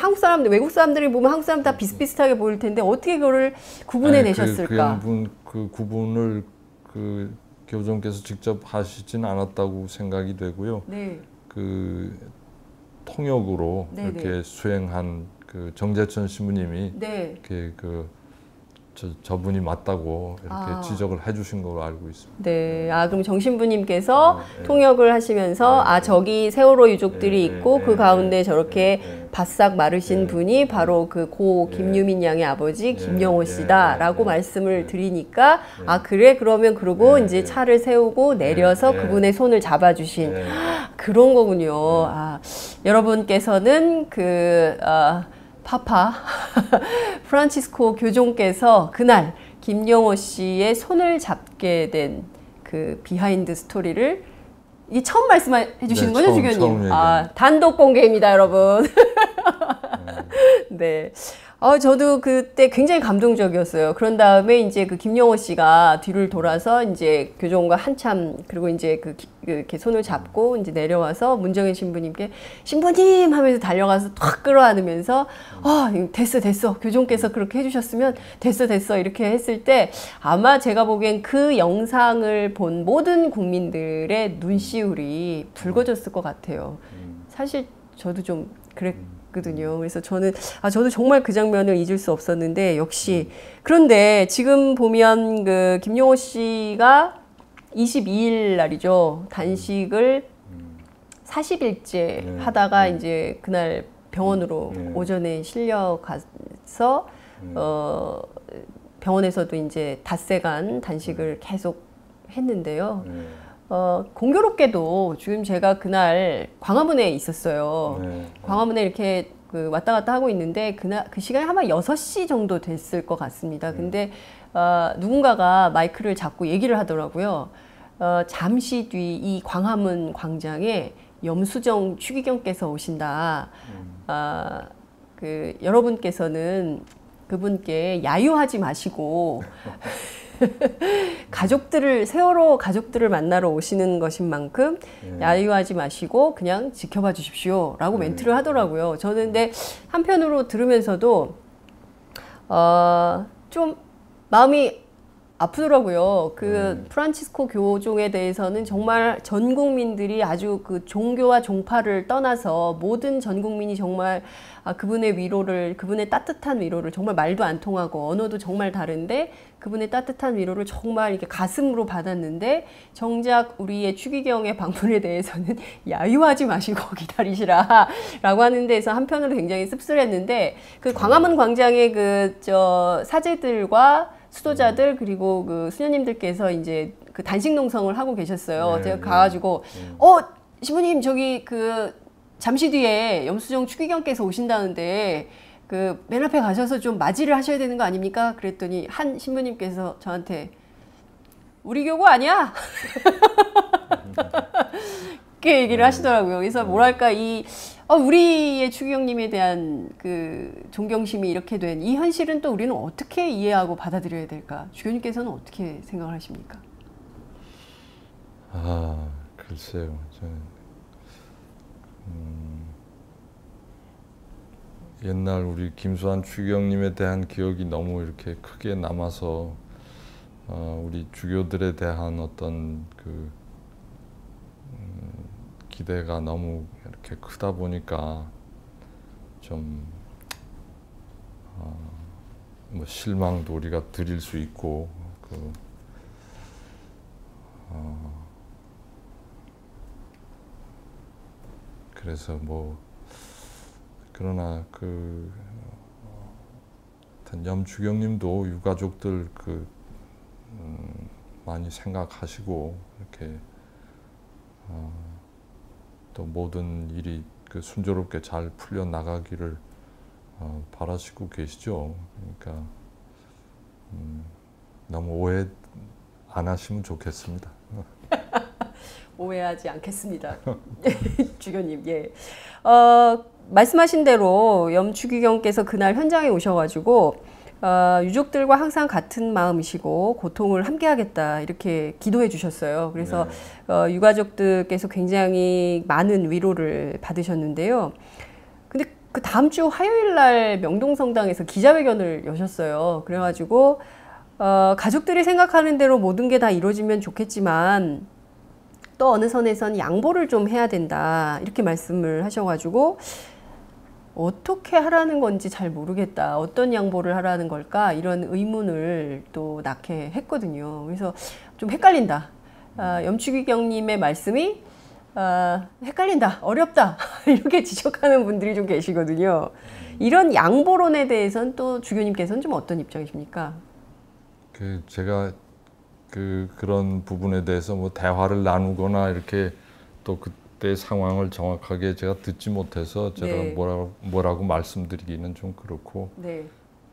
외국 사람들이 보면 한국 사람 다 비슷비슷하게 보일 텐데, 어떻게 그거를 구분해내셨을까? 그 구분을 교종께서 직접 하시진 않았다고 생각이 되고요. 네. 통역으로 이렇게 수행한 정재천 신부님이 이렇게 저분이 맞다고 이렇게 지적을 해주신 걸로 알고 있습니다. 네, 그럼 정신부님께서 통역을 하시면서 저기 세월호 유족들이 있고 그 가운데 저렇게 바싹 마르신 분이 바로 고 김유민 양의 아버지 김용호 씨다라고 말씀을 드리니까 그래 그러면 그러고 이제 차를 세우고 내려서 그분의 손을 잡아주신 그런 거군요. 여러분께서는 파파 프란치스코 교종께서 그날 김용호 씨의 손을 잡게 된 비하인드 스토리를 처음 말씀해 주시는 거죠, 주교님? 단독 공개입니다, 여러분. 네. 저도 그때 굉장히 감동적이었어요. 그런 다음에 이제 김용호 씨가 뒤를 돌아서 이제 교종과 한참, 그리고 이제 이렇게 손을 잡고 이제 내려와서 문정인 신부님께 신부님 하면서 달려가서 탁 끌어안으면서 됐어. 교종께서 그렇게 해주셨으면 됐어. 이렇게 했을 때 아마 제가 보기엔 그 영상을 본 모든 국민들의 눈시울이 붉어졌을 것 같아요. 사실 저도 좀 그랬거든요. 그래서 저도 정말 그 장면을 잊을 수 없었는데, 역시. 그런데 지금 보면 김용호 씨가 22일 날이죠. 단식을 40일째 하다가 이제 그날 병원으로 오전에 실려가서 병원에서도 이제 닷새간 단식을 계속 했는데요. 공교롭게도 지금 제가 그날 광화문에 있었어요. 네. 광화문에 이렇게 그 왔다 갔다 하고 있는데 그 시간이 아마 6시 정도 됐을 것 같습니다. 근데 누군가가 마이크를 잡고 얘기를 하더라고요. 잠시 뒤 이 광화문 광장에 염수정 추기경께서 오신다. 그 여러분께서는 그분께 야유하지 마시고 세월호 가족들을 만나러 오시는 것인 만큼 야유하지 마시고 그냥 지켜봐 주십시오 라고 멘트를 하더라고요. 저는 근데 한편으로 들으면서도 좀 마음이 아프더라고요. 프란치스코 교종에 대해서는 정말 전 국민들이 아주 그 종교와 종파를 떠나서 모든 전 국민이 정말 그분의 위로를, 그분의 따뜻한 위로를 정말 말도 안 통하고 언어도 정말 다른데 그분의 따뜻한 위로를 정말 이렇게 가슴으로 받았는데 정작 우리의 추기경의 방문에 대해서는 야유하지 마시고 기다리시라 라고 하는 데에서 한편으로 굉장히 씁쓸했는데 그 광화문 광장의 사제들과 수도자들 그리고 그 수녀님들께서 이제 그 단식 농성을 하고 계셨어요. 제가 가가지고 신부님 저기 잠시 뒤에 염수정 추기경께서 오신다는데 그 맨 앞에 가셔서 좀 맞이를 하셔야 되는 거 아닙니까? 그랬더니 한 신부님께서 저한테 우리 교구 아니야? 그렇게 얘기를 하시더라고요. 그래서 뭐랄까 우리의 추기경님에 대한 그 존경심이 이렇게 된 이 현실은 또 우리는 어떻게 이해하고 받아들여야 될까? 주교님께서는 어떻게 생각을 하십니까? 글쎄요. 저는 옛날 우리 김수환 추기경님에 대한 기억이 너무 이렇게 크게 남아서 우리 주교들에 대한 어떤 그 기대가 너무 이렇게 크다 보니까 좀 뭐 실망도 우리가 드릴 수 있고 그래서 뭐 그러나 염추경님도 유가족들 많이 생각하시고 이렇게 또 모든 일이 순조롭게 잘 풀려 나가기를 바라시고 계시죠. 그러니까 너무 오해 안 하시면 좋겠습니다. 오해하지 않겠습니다. 주교님, 예. 말씀하신 대로 염추기경께서 그날 현장에 오셔가지고 유족들과 항상 같은 마음이시고 고통을 함께하겠다 이렇게 기도해 주셨어요. 그래서 유가족들께서 굉장히 많은 위로를 받으셨는데요. 근데 그 다음 주 화요일 날 명동성당에서 기자회견을 여셨어요. 그래가지고 가족들이 생각하는 대로 모든 게 다 이루어지면 좋겠지만 또 어느 선에선 양보를 좀 해야 된다 이렇게 말씀을 하셔가지고 어떻게 하라는 건지 잘 모르겠다. 어떤 양보를 하라는 걸까? 이런 의문을 또 낳게 했거든요. 그래서 좀 헷갈린다. 염추기경님의 말씀이 헷갈린다. 어렵다. 이렇게 지적하는 분들이 좀 계시거든요. 이런 양보론에 대해서는 또 주교님께서는 좀 어떤 입장이십니까? 제가 그런 부분에 대해서 뭐 대화를 나누거나 이렇게 또 그때 상황을 정확하게 제가 듣지 못해서 제가 뭐라고 말씀드리기는 좀 그렇고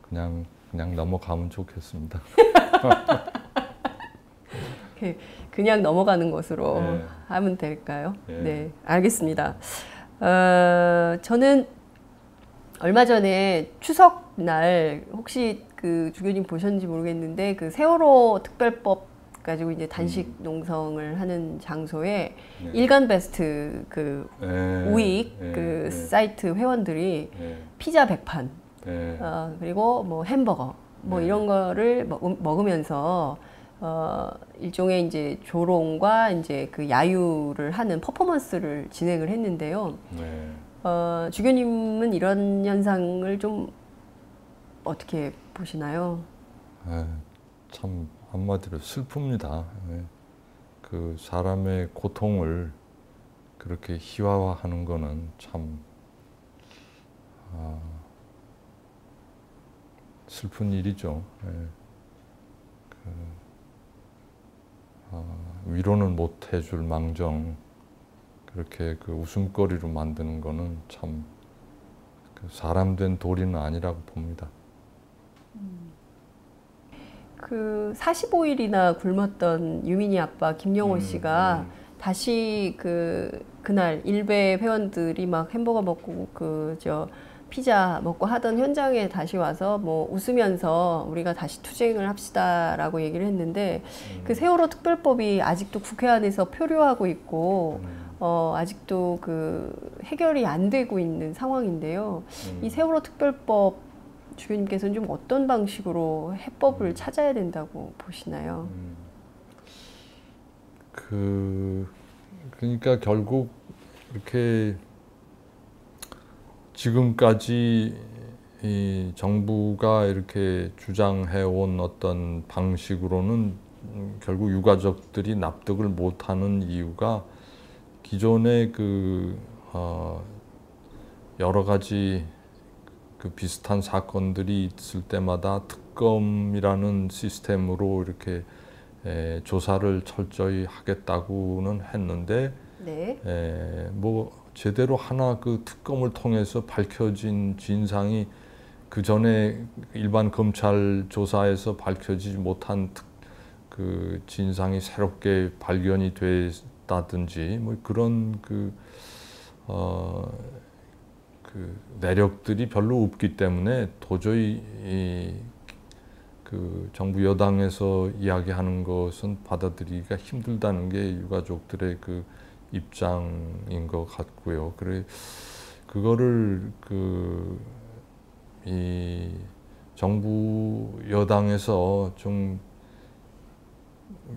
그냥 넘어가면 좋겠습니다. 그냥 넘어가는 것으로 하면 될까요? 네, 알겠습니다. 저는 얼마 전에 추석 날 혹시 그 주교님 보셨는지 모르겠는데 그 세월호 특별법 가지고 이제 단식 농성을 하는 장소에 일간 베스트 우익 사이트 회원들이 피자 100판 그리고 뭐 햄버거 뭐 이런 거를 먹으면서 일종의 이제 조롱과 이제 그 야유를 하는 퍼포먼스를 진행을 했는데요. 주교님은 이런 현상을 좀 어떻게 보시나요? 참 한마디로 슬픕니다. 그 사람의 고통을 그렇게 희화화하는 거는 참 슬픈 일이죠. 위로는 못 해줄 망정 그렇게 그 웃음거리로 만드는 거는 참 사람 된 도리는 아니라고 봅니다. 그 45일이나 굶었던 유민이 아빠 김영호 씨가 다시 그날 일베 회원들이 막 햄버거 먹고 피자 먹고 하던 현장에 다시 와서 뭐 웃으면서 우리가 다시 투쟁을 합시다라고 얘기를 했는데 그 세월호 특별법이 아직도 국회 안에서 표류하고 있고 아직도 그 해결이 안 되고 있는 상황인데요. 이 세월호 특별법 주교님께서는 좀 어떤 방식으로 해법을 찾아야 된다고 보시나요? 그러니까 결국 이렇게 지금까지 이 정부가 이렇게 주장해온 어떤 방식으로는 결국 유가족들이 납득을 못하는 이유가 기존의 여러 가지 비슷한 사건들이 있을 때마다 특검이라는 시스템으로 이렇게 조사를 철저히 하겠다고는 했는데 네. 뭐 제대로 하나 그 특검을 통해서 밝혀진 진상이 그 전에 일반 검찰 조사에서 밝혀지지 못한 그 진상이 새롭게 발견이 됐다든지 뭐 그런 그 내력들이 별로 없기 때문에 도저히 그 정부 여당에서 이야기하는 것은 받아들이기가 힘들다는 게 유가족들의 그 입장인 것 같고요. 그래 그거를 이 정부 여당에서 좀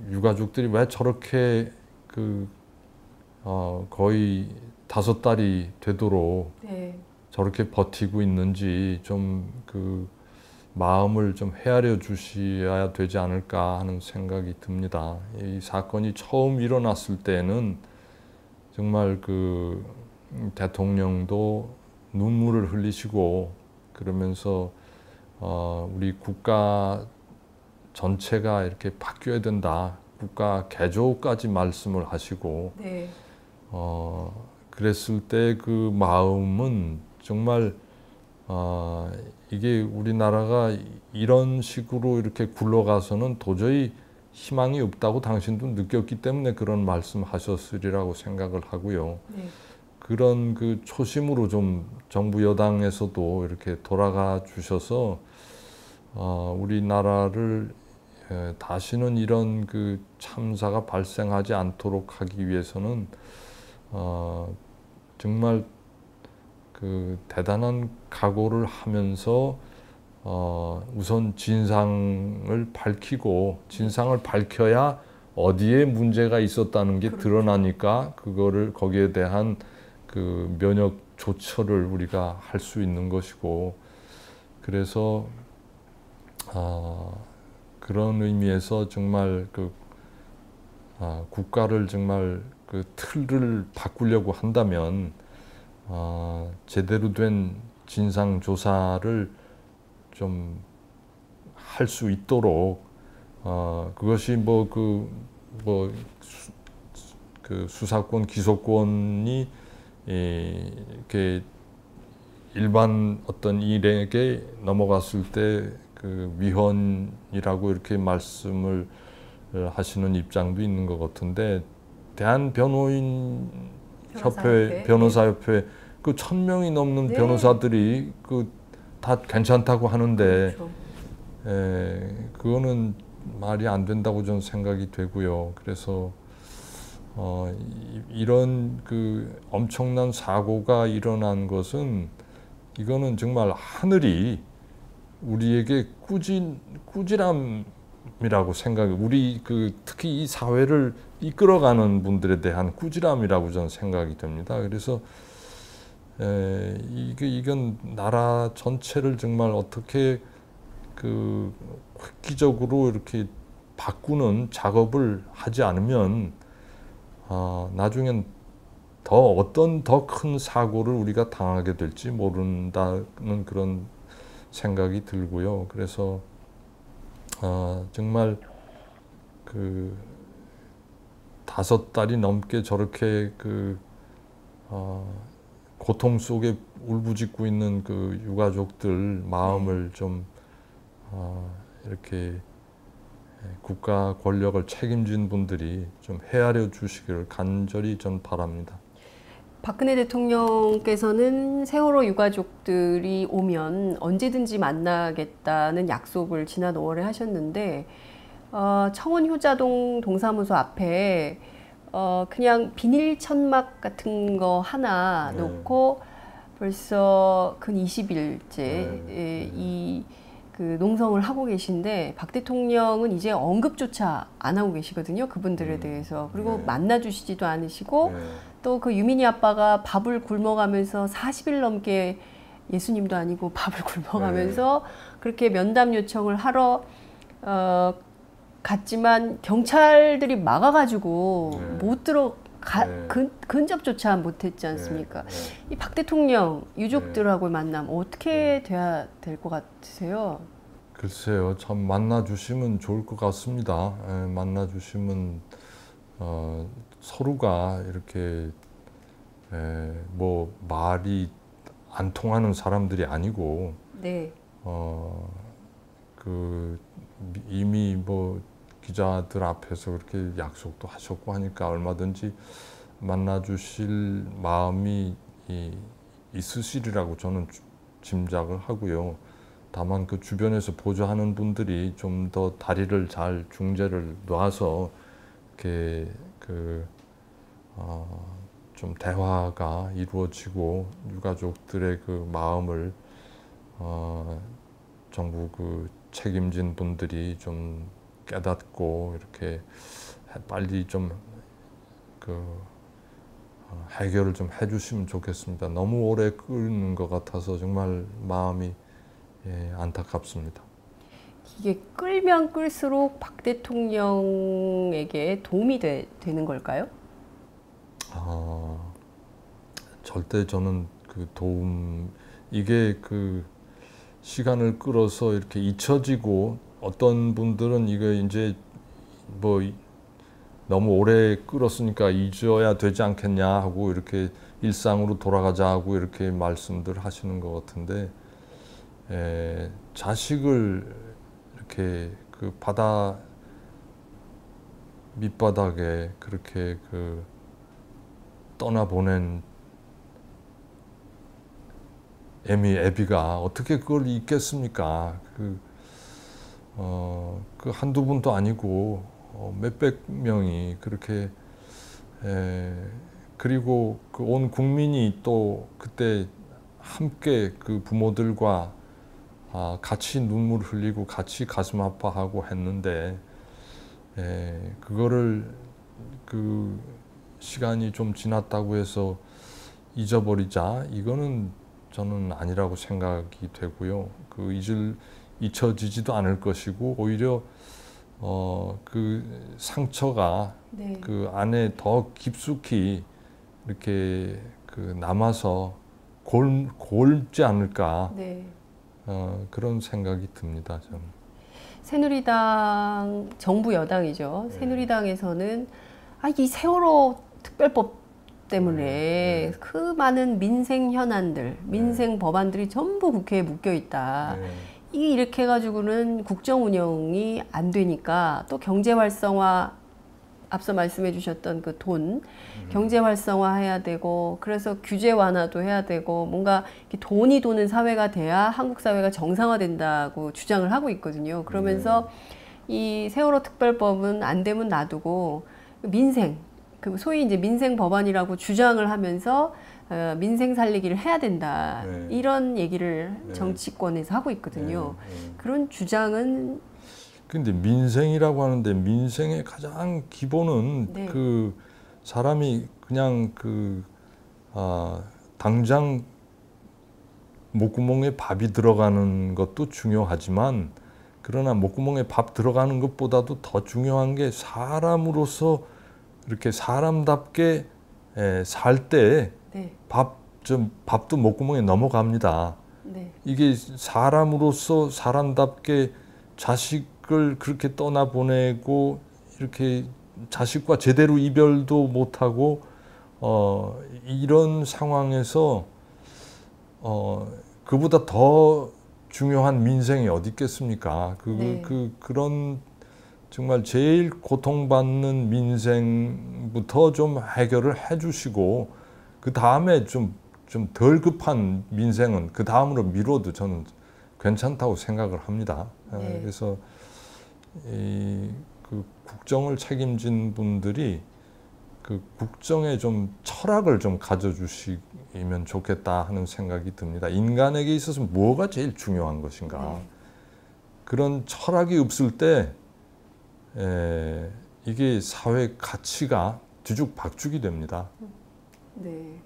유가족들이 왜 저렇게 거의 5달이 되도록 네. 저렇게 버티고 있는지 좀 마음을 좀 헤아려 주셔야 되지 않을까 하는 생각이 듭니다. 이 사건이 처음 일어났을 때는 정말 대통령도 눈물을 흘리시고 그러면서 우리 국가 전체가 이렇게 바뀌어야 된다. 국가 개조까지 말씀을 하시고 네. 그랬을 때 그 마음은 정말 이게 우리나라가 이런 식으로 이렇게 굴러가서는 도저히 희망이 없다고 당신도 느꼈기 때문에 그런 말씀하셨으리라고 생각을 하고요. 네. 그런 그 초심으로 좀 정부 여당에서도 이렇게 돌아가 주셔서 우리나라를 다시는 이런 그 참사가 발생하지 않도록 하기 위해서는 정말 그 대단한 각오를 하면서 우선 진상을 밝히고 진상을 밝혀야 어디에 문제가 있었다는 게 드러나니까 그거를 거기에 대한 그 면역 조처를 우리가 할 수 있는 것이고 그래서 그런 의미에서 정말 국가를 정말 그 틀을 바꾸려고 한다면 제대로 된 진상 조사를 좀 할 수 있도록 그것이 수사권 기소권이 이렇게 일반 어떤 일에게 넘어갔을 때 그 위헌이라고 이렇게 말씀을 하시는 입장도 있는 것 같은데 대한변호인 협회, 변호사협회 그 1000명이 넘는 네. 변호사들이 다 괜찮다고 하는데 그렇죠. 그거는 말이 안 된다고 저는 생각이 되고요. 그래서 이런 그 엄청난 사고가 일어난 것은 이거는 정말 하늘이 우리에게 꾸지람이라고 생각해. 우리 특히 이 사회를 이끌어가는 분들에 대한 꾸지람이라고 저는 생각이 됩니다. 그래서 이건 나라 전체를 정말 어떻게 획기적으로 이렇게 바꾸는 작업을 하지 않으면 나중엔 어떤 더 큰 사고를 우리가 당하게 될지 모른다는 그런 생각이 들고요. 그래서 정말 5달이 넘게 저렇게 고통 속에 울부짖고 있는 그 유가족들 마음을 좀 이렇게 국가 권력을 책임진 분들이 좀 헤아려 주시기를 간절히 전 바랍니다. 박근혜 대통령께서는 세월호 유가족들이 오면 언제든지 만나겠다는 약속을 지난 5월에 하셨는데 청원 효자동 동사무소 앞에 그냥 비닐 천막 같은 거 하나 놓고 벌써 근 20일째 그 농성을 하고 계신데 박 대통령은 이제 언급조차 안 하고 계시거든요. 그분들에 대해서. 그리고 만나주시지도 않으시고 또 그 유민이 아빠가 밥을 굶어가면서 40일 넘게 예수님도 아니고 밥을 굶어가면서 그렇게 면담 요청을 하러 갔지만 경찰들이 막아가지고 못 근접조차 못했지 않습니까? 이 박 대통령 유족들하고 만남 어떻게 돼야 될 것 같으세요? 글쎄요, 참 만나주시면 좋을 것 같습니다. 만나주시면 서로가 이렇게 뭐 말이 안 통하는 사람들이 아니고 이미 뭐 기자들 앞에서 그렇게 약속도 하셨고 하니까 얼마든지 만나주실 마음이 있으시리라고 저는 짐작을 하고요. 다만 그 주변에서 보조하는 분들이 좀 더 다리를 잘 중재를 놔서 이렇게 좀 대화가 이루어지고 유가족들의 그 마음을 정부 그 책임진 분들이 좀 깨닫고 이렇게 빨리 좀 해결을 좀 해주시면 좋겠습니다. 너무 오래 끓는 것 같아서 정말 마음이 안타깝습니다. 이게 끌면 끌수록 박 대통령에게 도움이 되는 걸까요? 절대 저는 이게 시간을 끌어서 이렇게 잊혀지고 어떤 분들은 이거 이제 뭐 너무 오래 끌었으니까 잊어야 되지 않겠냐 하고 이렇게 일상으로 돌아가자 하고 이렇게 말씀들 하시는 것 같은데 자식을 이렇게 바다 밑바닥에 그렇게 떠나보낸 애비가 어떻게 그걸 잊겠습니까? 한두 분도 아니고 몇백 명이 그렇게 그리고 온 국민이 또 그때 함께 그 부모들과 같이 눈물 흘리고 같이 가슴 아파하고 했는데 그거를 시간이 좀 지났다고 해서 잊어버리자 이거는 저는 아니라고 생각이 되고요. 잊혀지지도 않을 것이고 오히려 그 상처가 그 안에 더 깊숙이 이렇게 남아서 골지 않을까 그런 생각이 듭니다. 저는. 새누리당 정부 여당이죠. 새누리당에서는 이 세월호 특별법 때문에 그 많은 민생 현안들, 민생 법안들이 전부 국회에 묶여 있다. 이렇게 해가지고는 국정 운영이 안 되니까 또 경제 활성화 앞서 말씀해 주셨던 그 돈 경제 활성화 해야 되고 그래서 규제 완화도 해야 되고 뭔가 돈이 도는 사회가 돼야 한국 사회가 정상화된다고 주장을 하고 있거든요. 그러면서 이 세월호 특별법은 안 되면 놔두고 민생 소위 이제 민생 법안이라고 주장을 하면서 민생 살리기를 해야 된다. 이런 얘기를 정치권에서 하고 있거든요. 그런 주장은 근데 민생이라고 하는데 민생의 가장 기본은 사람이 그냥 당장 목구멍에 밥이 들어가는 것도 중요하지만 그러나 목구멍에 밥 들어가는 것보다도 더 중요한 게 사람으로서 이렇게 사람답게 살 때 밥도 목구멍에 넘어갑니다. 이게 사람으로서 사람답게 자식을 그렇게 떠나보내고 이렇게 자식과 제대로 이별도 못하고 이런 상황에서 그보다 더 중요한 민생이 어디 있겠습니까? 그런 정말 제일 고통받는 민생부터 좀 해결을 해주시고 그 다음에 좀 덜 급한 민생은 그 다음으로 미뤄도 저는 괜찮다고 생각을 합니다. 네. 그래서 그 국정을 책임진 분들이 그 국정에 좀 철학을 좀 가져주시면 좋겠다 하는 생각이 듭니다. 인간에게 있어서 뭐가 제일 중요한 것인가? 그런 철학이 없을 때 이게 사회 가치가 뒤죽박죽이 됩니다. 네.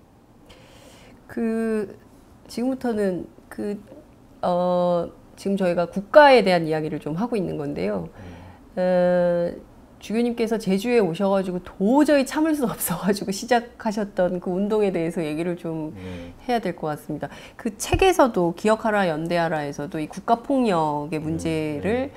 지금부터는 지금 저희가 국가에 대한 이야기를 좀 하고 있는 건데요. 주교님께서 제주에 오셔가지고 도저히 참을 수 없어가지고 시작하셨던 그 운동에 대해서 얘기를 좀 해야 될 것 같습니다. 그 책에서도 기억하라 연대하라에서도 이 국가폭력의 문제를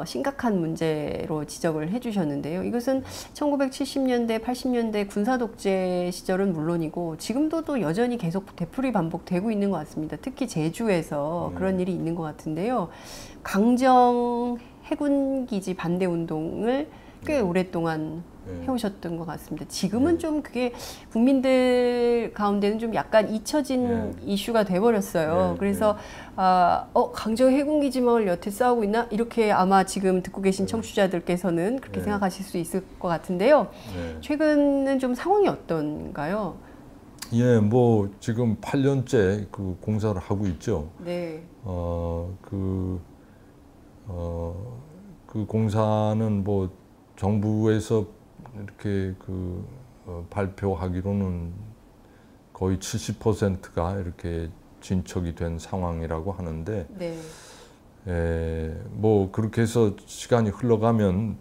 심각한 문제로 지적을 해주셨는데요. 이것은 1970년대, 80년대 군사독재 시절은 물론이고 지금도 또 여전히 계속 되풀이 반복되고 있는 것 같습니다. 특히 제주에서 그런 일이 있는 것 같은데요. 강정 해군기지 반대 운동을 꽤 오랫동안 해오셨던 것 같습니다. 지금은 좀 그게 국민들 가운데는 좀 약간 잊혀진 이슈가 돼버렸어요. 그래서 강정 해군기지망을 여태 싸우고 있나? 이렇게 아마 지금 듣고 계신 청취자들께서는 그렇게 생각하실 수 있을 것 같은데요. 최근은 좀 상황이 어떤가요? 예, 뭐 지금 8년째 그 공사를 하고 있죠. 네. 그 공사는 뭐 정부에서 이렇게 발표하기로는 거의 70%가 이렇게 진척이 된 상황이라고 하는데, 뭐 그렇게 해서 시간이 흘러가면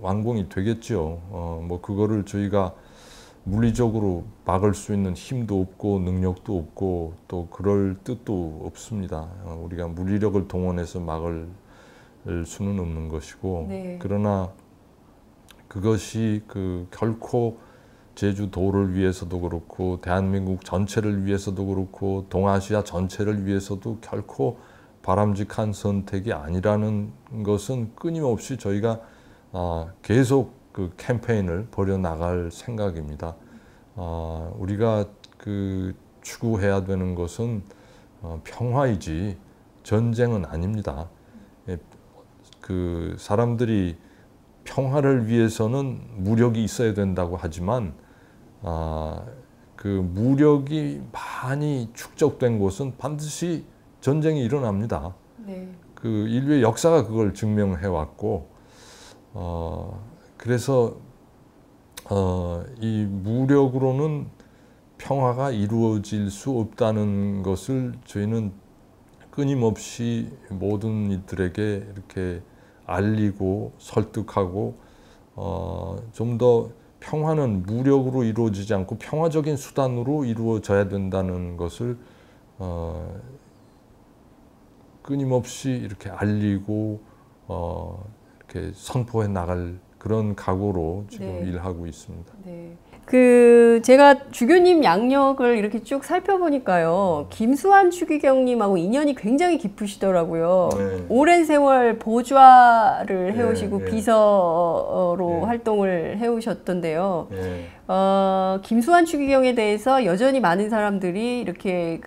완공이 되겠죠. 뭐 그거를 저희가 물리적으로 막을 수 있는 힘도 없고 능력도 없고 또 그럴 뜻도 없습니다. 우리가 물리력을 동원해서 막을 수는 없는 것이고, 그러나 그것이 결코 제주도를 위해서도 그렇고 대한민국 전체를 위해서도 그렇고 동아시아 전체를 위해서도 결코 바람직한 선택이 아니라는 것은 끊임없이 저희가 계속 캠페인을 벌여나갈 생각입니다. 우리가 추구해야 되는 것은 평화이지 전쟁은 아닙니다. 사람들이 평화를 위해서는 무력이 있어야 된다고 하지만 무력이 많이 축적된 곳은 반드시 전쟁이 일어납니다. 인류의 역사가 그걸 증명해 왔고, 그래서 이 무력으로는 평화가 이루어질 수 없다는 것을 저희는 끊임없이 모든 이들에게 이렇게 알리고 설득하고, 좀 더 평화는 무력으로 이루어지지 않고 평화적인 수단으로 이루어져야 된다는 것을 끊임없이 이렇게 알리고 이렇게 선포해 나갈 그런 각오로 지금 일하고 있습니다. 제가 주교님 양력을 이렇게 쭉 살펴보니까요, 김수환 추기경님하고 인연이 굉장히 깊으시더라고요. 오랜 세월 보좌를 해오시고 비서로 활동을 해오셨던데요. 김수환 추기경에 대해서 여전히 많은 사람들이 이렇게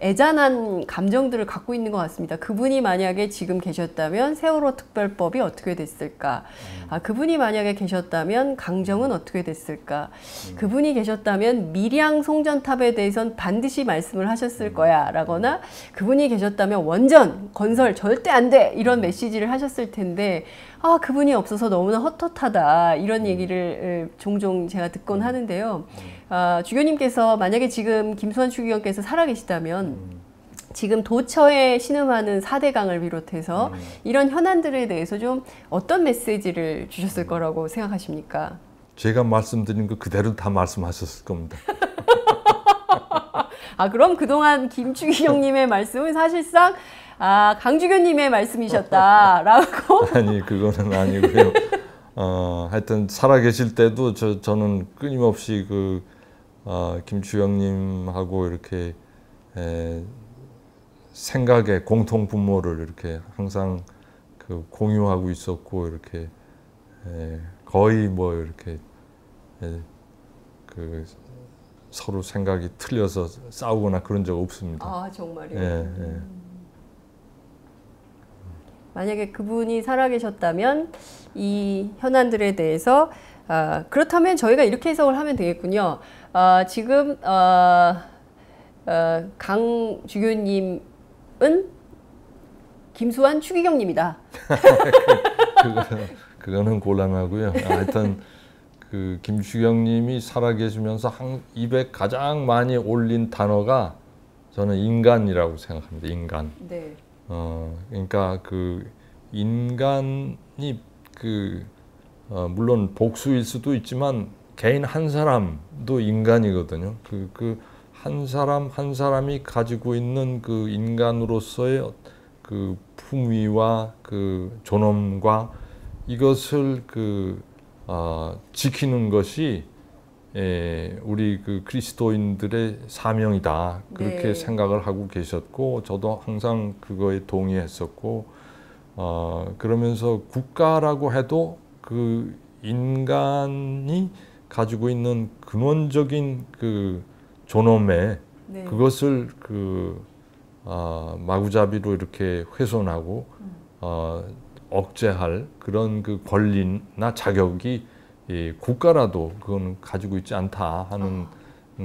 애잔한 감정들을 갖고 있는 것 같습니다. 그분이 만약에 지금 계셨다면 세월호 특별법이 어떻게 됐을까? 그분이 만약에 계셨다면 강정은 어떻게 됐을까? 그분이 계셨다면 밀양 송전탑에 대해선 반드시 말씀을 하셨을 거야 라거나, 그분이 계셨다면 원전 건설 절대 안 돼 이런 메시지를 하셨을 텐데, 그분이 없어서 너무나 헛헛하다 이런 얘기를 종종 제가 듣곤 하는데요. 주교님께서 만약에 지금 김수환 추기경께서 살아계시다면 지금 도처에 신음하는 4대강을 비롯해서 이런 현안들에 대해서 좀 어떤 메시지를 주셨을 거라고 생각하십니까? 제가 말씀드린 거 그대로 다 말씀하셨을 겁니다. 그럼 그동안 김추기경님의 말씀은 사실상 강주교님의 말씀이셨다라고? 아니, 그거는 아니고요. 하여튼 살아계실 때도 저는 끊임없이 김추영님하고 이렇게 생각의 공통 분모를 이렇게 항상 공유하고 있었고, 이렇게 거의 뭐 이렇게 서로 생각이 틀려서 싸우거나 그런 적 없습니다. 아, 정말요? 만약에 그분이 살아계셨다면 이 현안들에 대해서 그렇다면 저희가 이렇게 해석을 하면 되겠군요. 지금 강주교님은 김수환 추기경님이다. 그거는 곤란하고요. 하여튼 김추경님이 살아계시면서 입에 가장 많이 올린 단어가 저는 인간이라고 생각합니다. 인간. 네. 그러니까 인간이 물론 복수일 수도 있지만 개인 한 사람도 인간이거든요. 한 사람 한 사람이 가지고 있는 인간으로서의 품위와 존엄과 이것을 지키는 것이 우리 그리스도인들의 사명이다. 그렇게 네. 생각을 하고 계셨고, 저도 항상 그거에 동의했었고, 그러면서 국가라고 해도 인간이 가지고 있는 근원적인 존엄에 네. 그것을 마구잡이로 이렇게 훼손하고 억제할 그런 권리나 자격이 국가라도 그건 가지고 있지 않다 하는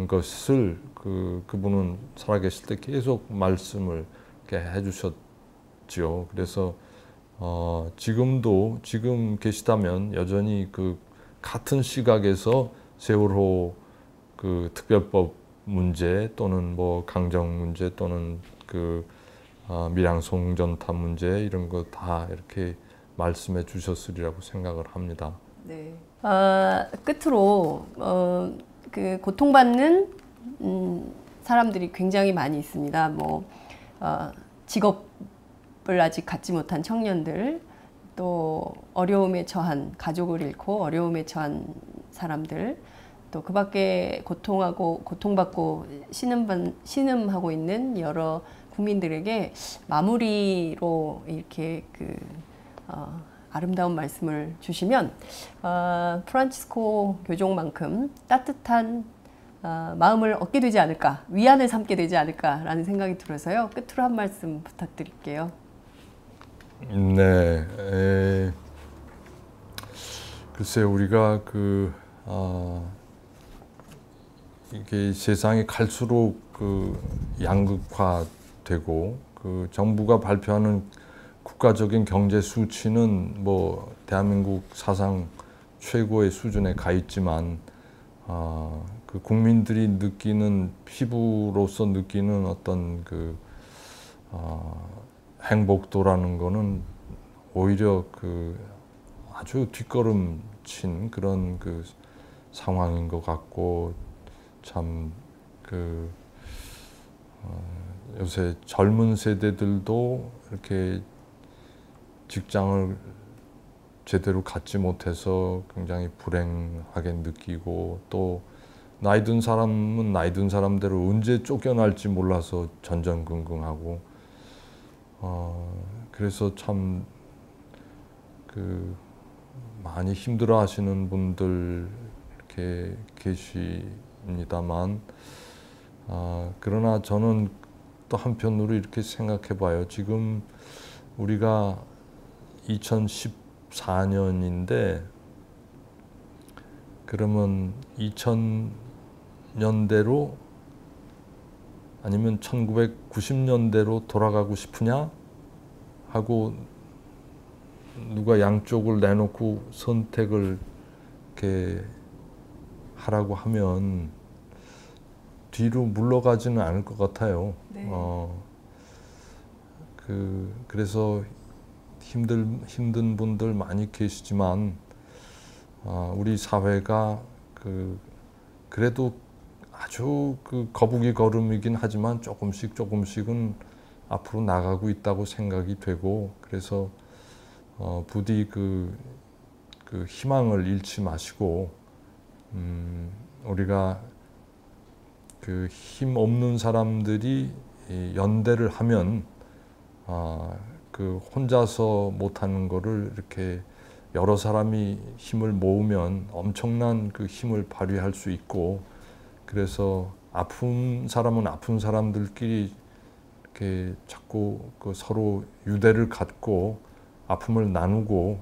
것을 그분은 살아계실 때 계속 말씀을 이렇게 해주셨지요. 그래서 지금 계시다면 여전히 같은 시각에서 세월호 특별법 문제 또는 뭐 강정 문제 또는 밀양 송전탑 문제 이런 거 다 이렇게 말씀해 주셨으리라고 생각을 합니다. 네. 끝으로 고통받는 사람들이 굉장히 많이 있습니다. 직업을 아직 갖지 못한 청년들, 또 어려움에 처한 가족을 잃고 어려움에 처한 사람들, 또 그 밖에 고통받고 신음하고 있는 여러 국민들에게 마무리로 이렇게 아름다운 말씀을 주시면 프란치스코 교종만큼 따뜻한 마음을 얻게 되지 않을까, 위안을 삼게 되지 않을까라는 생각이 들어서요. 끝으로 한 말씀 부탁드릴게요. 네, 글쎄 우리가 이게 세상이 갈수록 양극화되고 정부가 발표하는 국가적인 경제 수치는 뭐 대한민국 사상 최고의 수준에 가 있지만 국민들이 느끼는 피부로서 느끼는 어떤 행복도라는 거는 오히려 아주 뒷걸음친 그런 상황인 것 같고, 참 요새 젊은 세대들도 이렇게 직장을 제대로 갖지 못해서 굉장히 불행하게 느끼고, 또 나이 든 사람은 나이 든 사람대로 언제 쫓겨날지 몰라서 전전긍긍하고, 그래서 참 많이 힘들어 하시는 분들 이렇게 계십니다만, 그러나 저는 또 한편으로 이렇게 생각해 봐요. 지금 우리가 2014년인데 그러면 2000년대로 아니면 1990년대로 돌아가고 싶으냐 하고 누가 양쪽을 내놓고 선택을 이렇게 하라고 하면 뒤로 물러가지는 않을 것 같아요. 네. 그래서 힘든 분들 많이 계시지만 우리 사회가 그래도 아주 거북이 걸음이긴 하지만 조금씩은 앞으로 나가고 있다고 생각이 되고, 그래서 부디 그 희망을 잃지 마시고 우리가 그 힘 없는 사람들이 연대를 하면 그 혼자서 못하는 거를 이렇게 여러 사람이 힘을 모으면 엄청난 그 힘을 발휘할 수 있고, 그래서 아픈 사람은 아픈 사람들끼리 이렇게 자꾸 그 서로 유대를 갖고 아픔을 나누고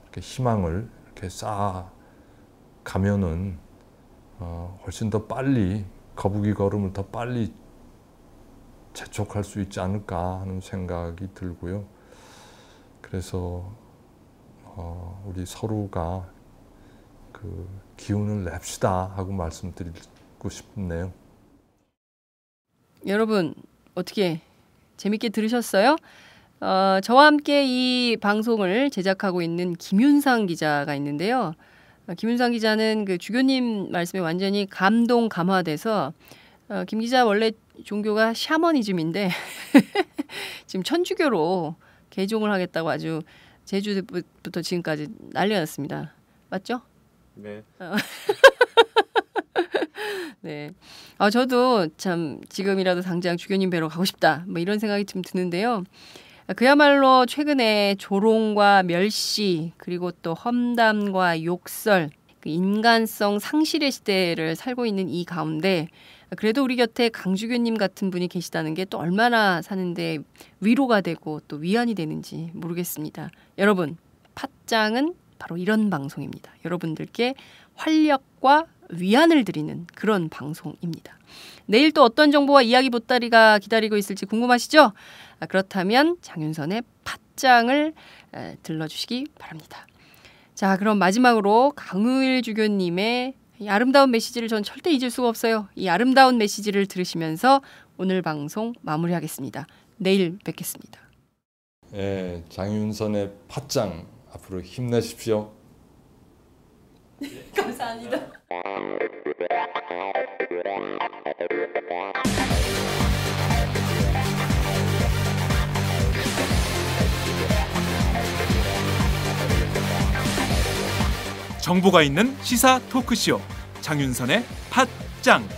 이렇게 희망을 이렇게 쌓아 가면은 훨씬 더 빨리 거북이 걸음을 더 빨리 재촉할 수 있지 않을까 하는 생각이 들고요. 그래서 우리 서로가 그 기운을 냅시다 하고 말씀드리고 싶네요. 여러분 어떻게 재밌게 들으셨어요? 저와 함께 이 방송을 제작하고 있는 김윤상 기자가 있는데요. 김윤상 기자는 그 주교님 말씀에 완전히 감동 감화돼서 김 기자 원래 종교가 샤머니즘인데 지금 천주교로 개종을 하겠다고 아주 제주부터 지금까지 난리가 났습니다. 맞죠? 네. 네. 저도 참 지금이라도 당장 주교님 뵈러 가고 싶다. 뭐 이런 생각이 좀 드는데요. 그야말로 최근에 조롱과 멸시 그리고 또 험담과 욕설, 그 인간성 상실의 시대를 살고 있는 이 가운데 그래도 우리 곁에 강주교님 같은 분이 계시다는 게 또 얼마나 사는데 위로가 되고 또 위안이 되는지 모르겠습니다. 여러분, 팟짱은 바로 이런 방송입니다. 여러분들께 활력과 위안을 드리는 그런 방송입니다. 내일 또 어떤 정보와 이야기 보따리가 기다리고 있을지 궁금하시죠? 그렇다면 장윤선의 팟짱을 들러주시기 바랍니다. 자, 그럼 마지막으로 강우일 주교님의 이 아름다운 메시지를 전 절대 잊을 수가 없어요. 이 아름다운 메시지를 들으시면서 오늘 방송 마무리하겠습니다. 내일 뵙겠습니다. 네, 장윤선의 팟짱 앞으로 힘내십시오. 감사합니다. 정보가 있는 시사 토크쇼 장윤선의 팟짱.